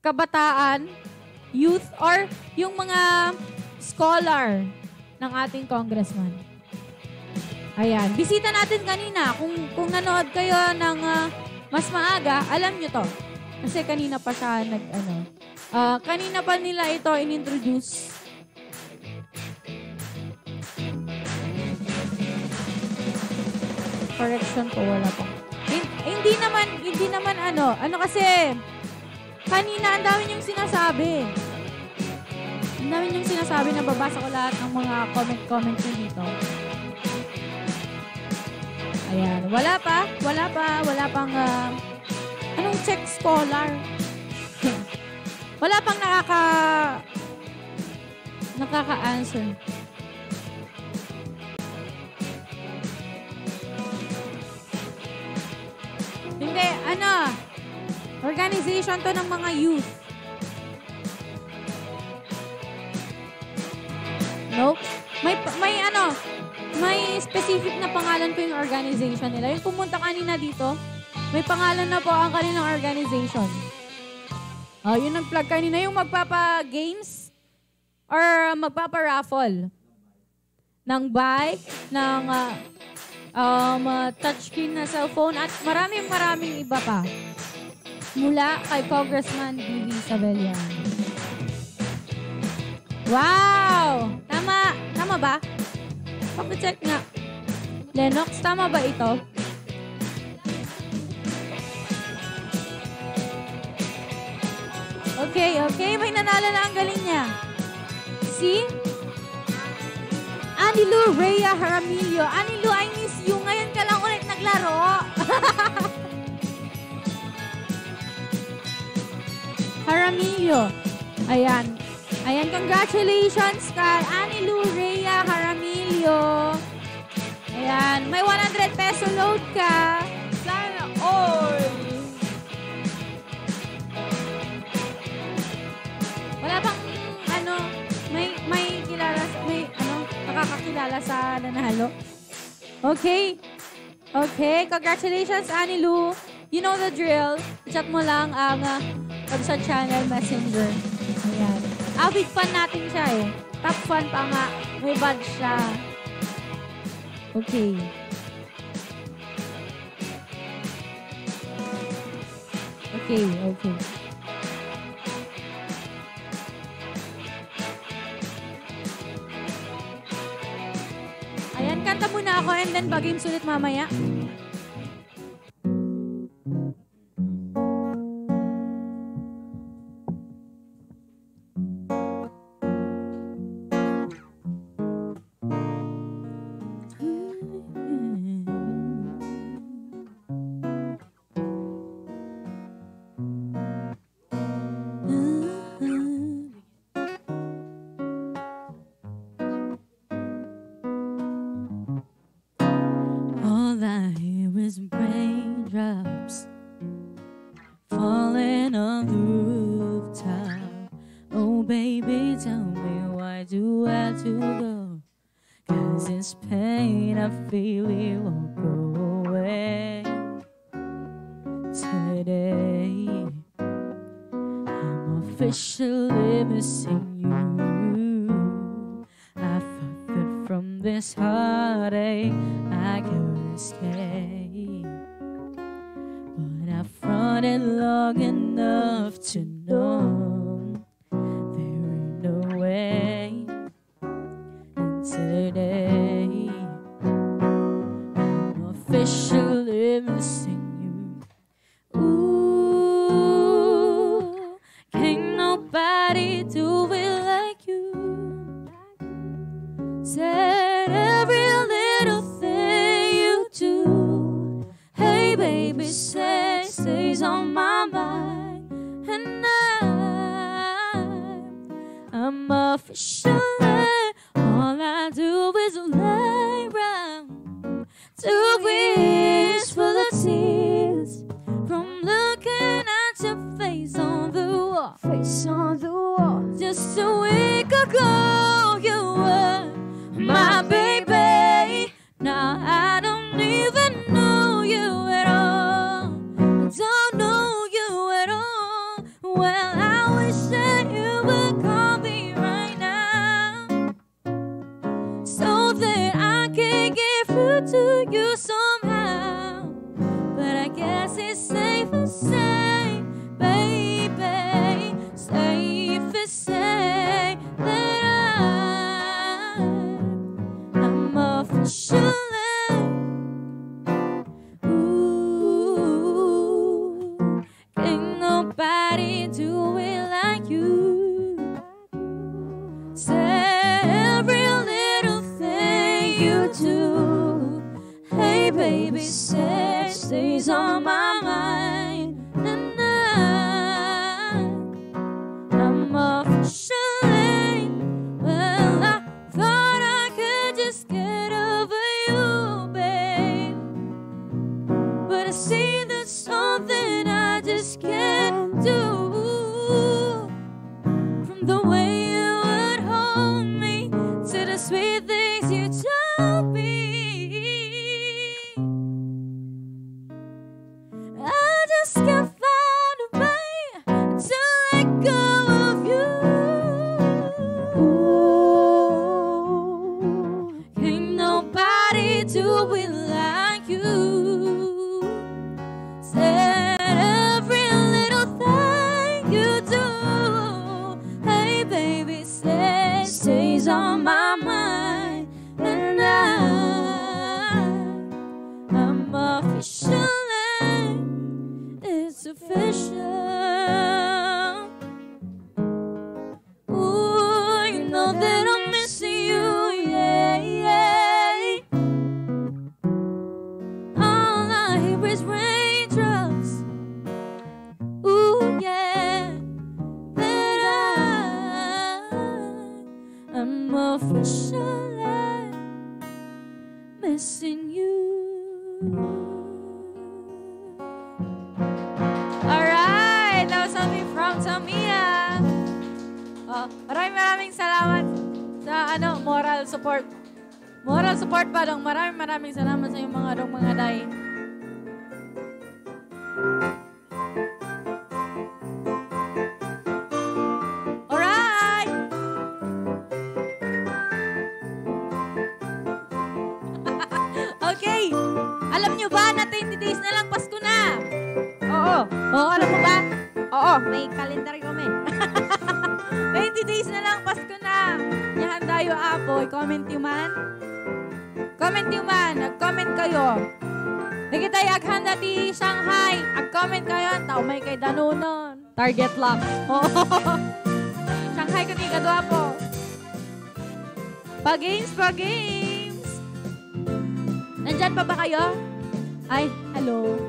kabataan, youth, or yung mga scholar ng ating congressman? Ayan. Bisita natin kanina. Kung nanood kayo ng mas maaga, alam nyo to. Kasi kanina pa siya kanina pa nila ito inintroduce. Correction po, wala pa. Hindi naman kasi kanina ang dami niyong sinasabi. Ang dami niyong sinasabi na babasa ko lahat ng mga comment nyo dito. Ayan. Wala pang anong check scholar? Wala pang nakaka-answer. Hindi, organization to ng mga youth. Nope. May specific na pangalan po yung organization nila. Yung pumunta kanina dito, may pangalan na po ang kanilang organization. Yung nag-plug kanina, yung magpapa-games or magpapa-raffle ng bike, ng touchscreen na cellphone, at maraming iba pa. Mula kay Congressman D.V. Sabellian. Wow! Tama ba? Pakicheck nga. Lennox, tama ba ito? Okay. May nanalo na ang galing niya. Si Anilu Rhea Jaramillo. Anilu, I miss you. Ngayon ka lang ulit naglaro. Jaramillo. Ayan, congratulations kay Anilu Rhea Jaramillo. Ayan, may 100 peso load ka. Sana all. Wala bang nakakakilala sa nanalo? Okay, congratulations Anilu. You know the drill. Chat mo lang ang sa channel messenger. Ayan. Avid fan natin siya eh. Top fan pa nga. May badge siya. Okay. Ayan, kanta muna ako and then bagay sulit mamaya. Officially missing you. I thought that from this heartache I could escape, but I fronted long enough to know there ain't no way. And today I'm officially missing you. Ooh, can't nobody do it like you. Said every little thing you do. Hey baby, stays on my mind. And I'm officially, all I do is lay around to wish for the tears from looking at your face on the wall. Face on the wall. Just a week ago, you were my baby. Now I don't even know you at all. I don't know you at all. Well, I wish that you would call me right now, so that I can get through to you somehow. But I guess it's safe to say, baby, safe to say that I'm officially, ooh, can't nobody do it like you. Say every little thing you do. Hey baby, stays on my mind. And I'm officially, well, I thought I could just get over you, babe. But I see there's something I just can't do. From the way you would hold me to the sweet things you told me, I just can't find a way to let go of you. Ooh, can't nobody do it like you. Said every little thing you do. Hey baby, stays on my mind. And I'm officially, it's official. Ooh, you know that I'm missing you, yeah, yeah. All I hear is raindrops. Ooh, yeah. That I'm officially missing you. Alright, that was something from Tamia. Maraming salamat sa moral support. Moral support pa dong. Maraming salamat sa iyong mga day. Alright. Okay. Alam nyo ba na 20 days na lang Pasko na? Oo. Oo, alam mo ba? Oo, may kalendar kami. 20 days na lang Pasko na. Yahan tayo apoy. Comment yung man. Comment yung man. Nag-comment kayo. Nagitay aghanda ti Shanghai. Ag-comment kayo. Tao may kay Danunon. Target lock. Shanghai ka ti kadwa po. Pa-games. Nandyan pa ba kayo? Ay, hello.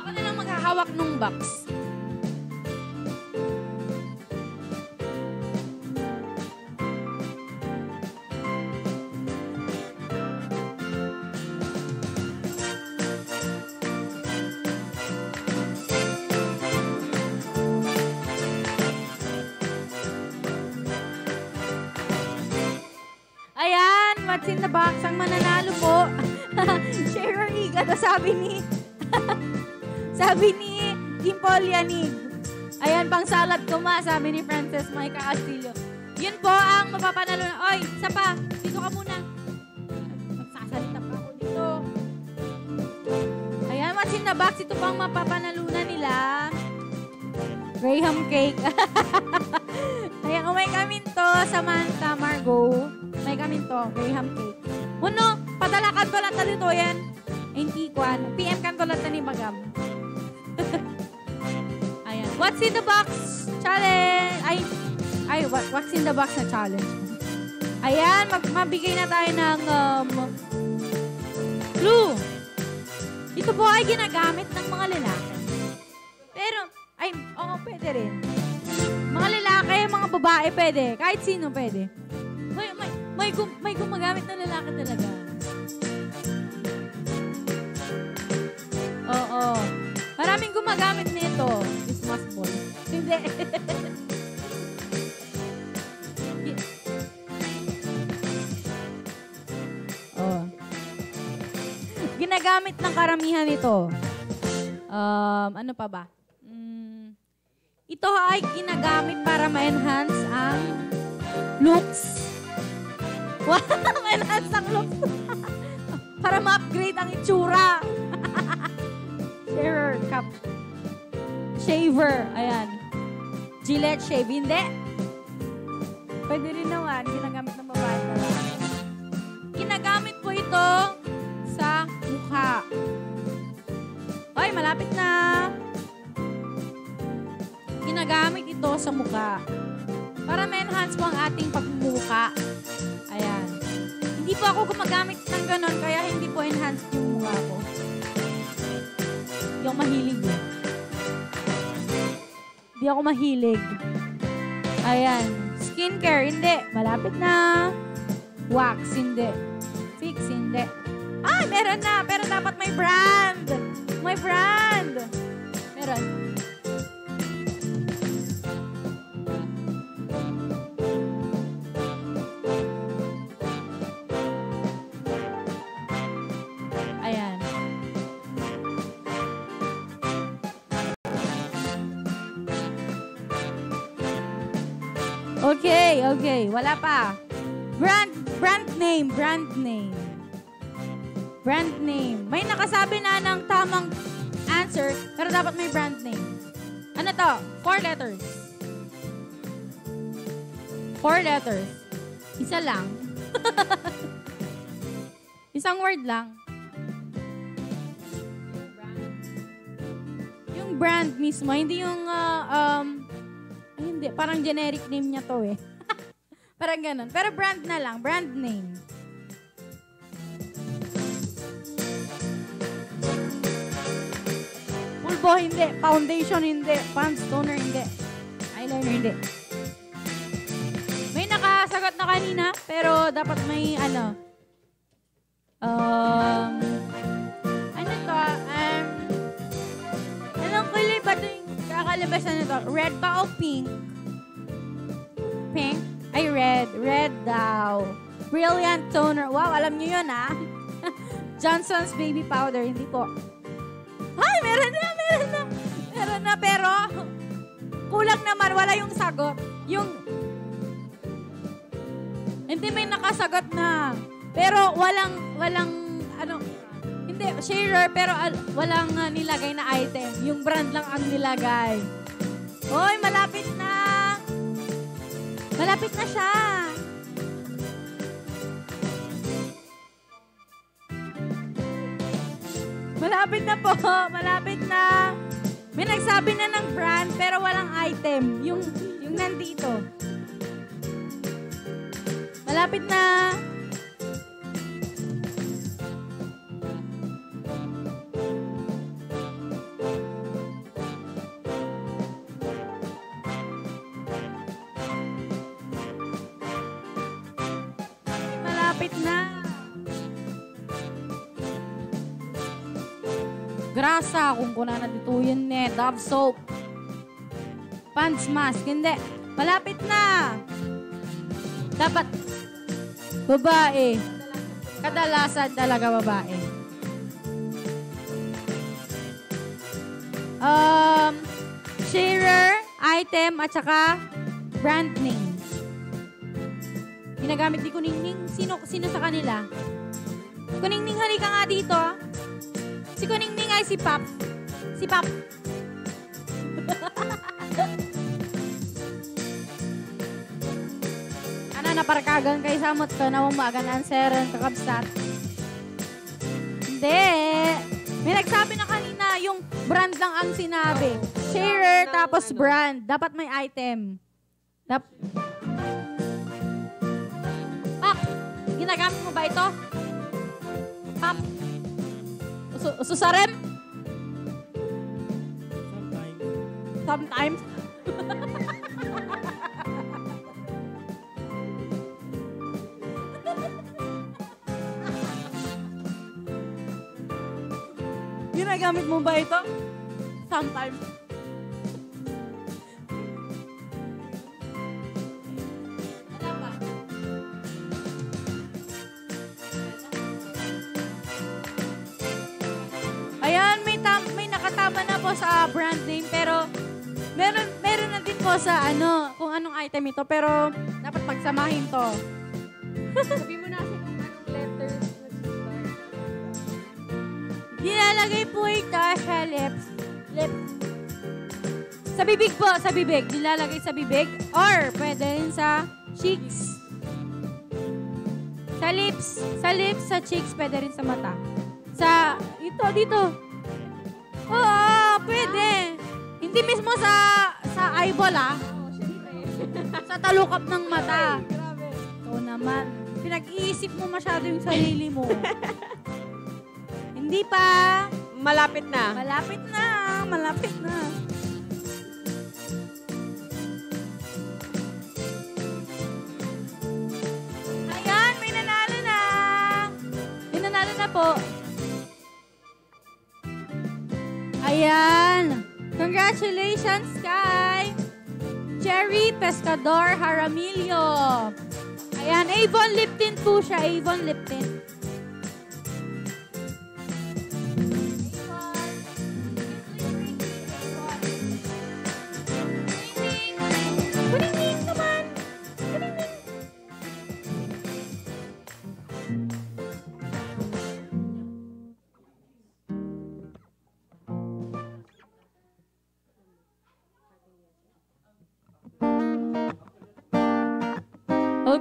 Ako na lang maghahawak nung box. Ayan, what's in the box? Ang mananalo po. Share or Iga, sabi ni Dimple Yanig. Ayan, pang salad ko ma, sabi ni Frances Micah Castillo. Yun po ang mapapanalo na. Oy, isa pa. Dito ka muna. Magsasalita pa ako dito. Ayan, what's in the box? Ito pang mapapanalunan nila. Graham cake. Ayan, may kamin to, Samantha, Margo. May kamin to, Graham cake. Uno, padala kan to lang dito yan. Hindi kwan. PM kan to lang ni Bagam. Ayan. What's in the box challenge? Ay, what's in the box na challenge? Ayan, mabigay na tayo ng clue. Ito po ay ginagamit ng mga lalaki. Pero, pwede rin. Mga lalaki, mga babae, pwede. Kahit sino pwede. May gumagamit ng lalaki talaga. Oo. Maraming gumagamit nito. Christmas ball. Hindi. Ginagamit ng karamihan ito. Ano pa ba? Ito ay ginagamit para ma-enhance ang looks. Wow! Ma-enhance ang looks. Para ma-upgrade ang itsura. Shaver cup. Shaver. Ayan. Gillette shave. Hindi. Pwede rin naman. Ginagamit ng babae. Ginagamit po ito sa mukha. Ay, malapit na. Ginagamit ito sa mukha. Para ma-enhance po ang ating pagmumukha. Ayan. Hindi po ako gumagamit ng ganon, kaya hindi po enhance yung mukha ko. Hindi ako mahilig eh. Hindi ako mahilig. Ayan. Skincare, hindi. Malapit na. Wax, hindi. Fix, hindi. Ay, meron na. Pero dapat may brand. May brand. Meron. Ayan. Okay. Wala pa. Brand name. May nakasabi na ng tamang answer, pero dapat may brand name. Ano to? 4 letters. 4 letters. Isa lang. Isang word lang. Yung brand mismo, hindi yung, hindi, parang generic name niya to eh. Parang ganun. Pero brand na lang, brand name. Pulbo, hindi. Foundation, hindi. Pants toner, hindi. Eyeliner, hindi. May nakasagot na kanina, pero dapat may ano to? Anong kulay ba ito yung kakalabasan nito? Red ba o pink? Pink? Ay, red. Red daw. Brilliant toner. Wow, alam niyo yun, ha? Johnson's Baby Powder. Hindi po. Ay, meron na, pero kulang naman. Wala yung sagot. Hindi, may nakasagot na. Pero walang, hindi, sharer, pero walang nilagay na item. Yung brand lang ang nilagay. Hoy, malapit na. Malapit na siya. Malapit na po. Malapit na. May nagsabi na ng brand pero walang item. Yung nandito. Malapit na. Malapit na. Grasa, kung kuna na dito yun Dove soap. Pants mask, hindi. Malapit na. Dapat babae. Kadalasan talaga babae. Sharer, item, at saka brand name. Ginagamit ni Kuningning. Sino sa kanila? Kuningning, halika nga dito. Si Kuningning ay si Pop. Si Pop. Ano, naparkagan kay samot ko na umagan answeran kakabsat. Hindi. May nagsabi na kanina, yung brand lang ang sinabi. Sharer, tapos brand. Dapat may item. Pap, ginagamit mo ba ito? Pap, ususarem? Sometimes. Ginagamit mo ba ito? Sometimes. Wala pa. Ayan, may nakatama na po sa brand name, pero meron na din po sa kung anong item ito, pero dapat pagsamahin to. Sabi mo na kung anong letters nag-start. Nilalagay po ito sa lips. Sa bibig po, sa bibig. Nilalagay sa bibig or pwede rin sa cheeks. Sa lips, sa cheeks, pwede rin sa mata. Sa, dito. Oo, pwede. Hindi mismo sa eyeball, sa talukap ng mata. Ito naman. Pinag-iisip mo masyado yung sarili mo. Hindi pa. Malapit na. Malapit na. Ayan, may nanalo na. May nanalo na po. Ayan. Congratulations, kay Cherry Pescador Jaramillo. Ayan, Avon Lipton po siya. Avon Lipton.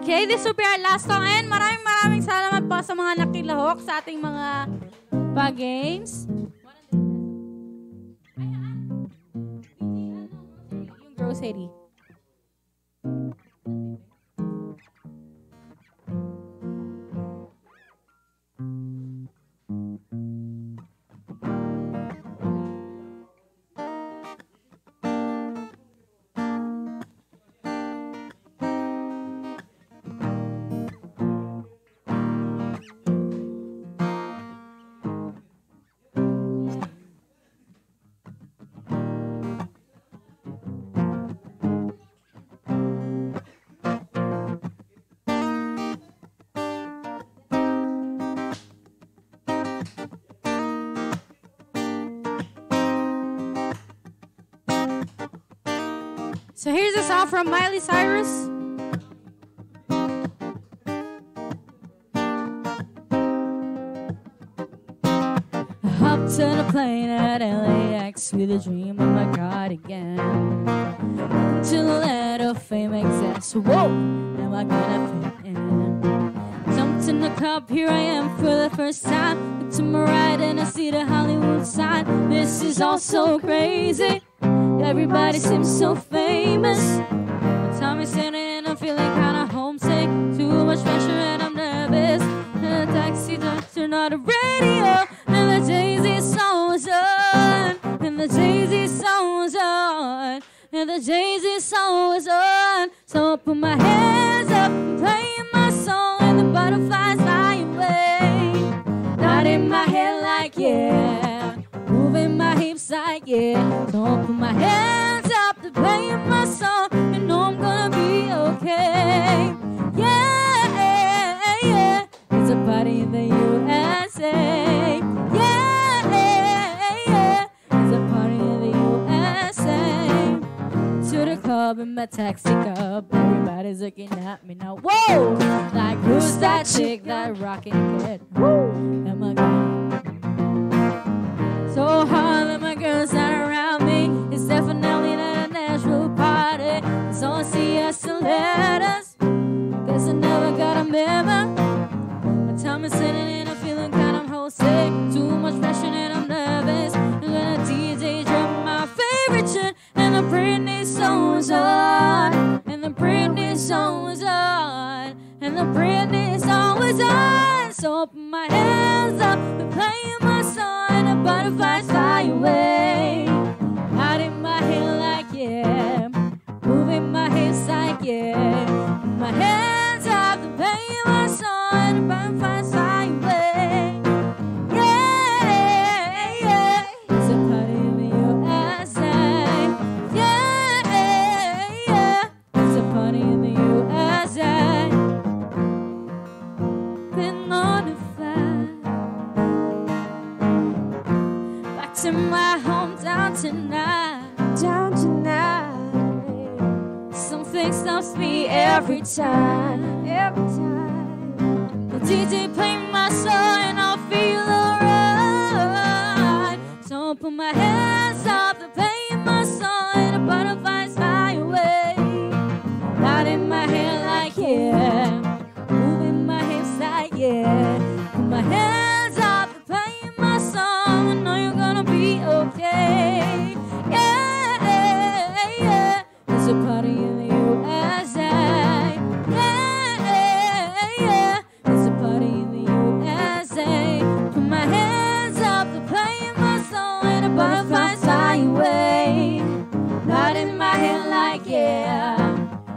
Okay, this will be our last song and maraming salamat po sa mga nakilahok sa ating mga pa-games. Yung grocery. So here's a song from Miley Cyrus. I hopped on a plane at LAX with a dream of my cardigan. To the land of fame exists. Whoa, am I gonna fit in? Jumped in the club, here I am for the first time. Look to my right and I see the Hollywood sign. This is all so crazy. Everybody seems so famous. My time is sitting and I'm feeling kinda homesick. Too much pressure and I'm nervous. And the taxi don't turn on the radio. And the Jay-Z song was on. And the Jay-Z song was on. And the Jay-Z song was on. So I put my hands up and playing my song. And the butterflies fly away. Nodding my head like yeah. Moving my hips like yeah. So I put my hands up to play my song. And know I'm gonna be okay. Yeah. It's a party in the USA. Yeah. It's a party in the USA. To the club in my taxi cab. Everybody's looking at me now. Whoa! Like who's that chick that rockin' it? Woo! Am I gonna so hard that my girls not around me. It's definitely not a natural just the letters. Guess I never got a memo. My time is sitting in a feeling kind of homesick. Too much pressure and I'm nervous. And then a DJ dropped my favorite shit. And the Britney song was on. And the Britney song was on. And the Britney song was on. So open my hands up and playing my song. And the butterflies fly away. Out in my head like yeah. Moving my hips like yeah. My hands up and playing my song. And the butterflies fly away. Yeah, yeah. It's a party in the USA. Yeah, yeah. It's a party in the USA. Been on a flight back to my hometown tonight. Down tonight. Something stops me every time. Every time. The DJ play my song and I'll feel alright. So I put my hands up and play my song and the butterflies fly away. Out in my hair like yeah. Moving my hips like yeah. Put my hands up and play my song. I know you're gonna be okay. Yeah, yeah. There's a party in the USA. Yeah, yeah. There's a party in the USA. Put my hands up and play my song and the butterflies fly away. Not in my head like yeah.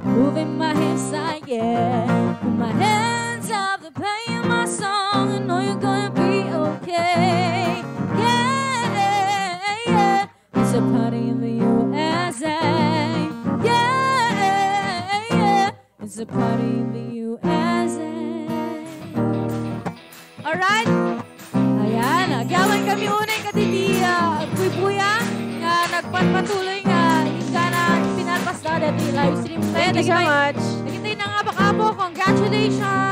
Moving my hips like yeah. Put my hands up and play my song. I know you're gonna be okay. Yeah, yeah. It's a party in the USA. Yeah, yeah. It's a party in the USA. Alright. Ayan, agawan kami unay katitiya. Buya nga nagpatuloy nga ka na pinalpas na dito yung live stream. Thank you so much. Nagintay na nga baka po. Congratulations.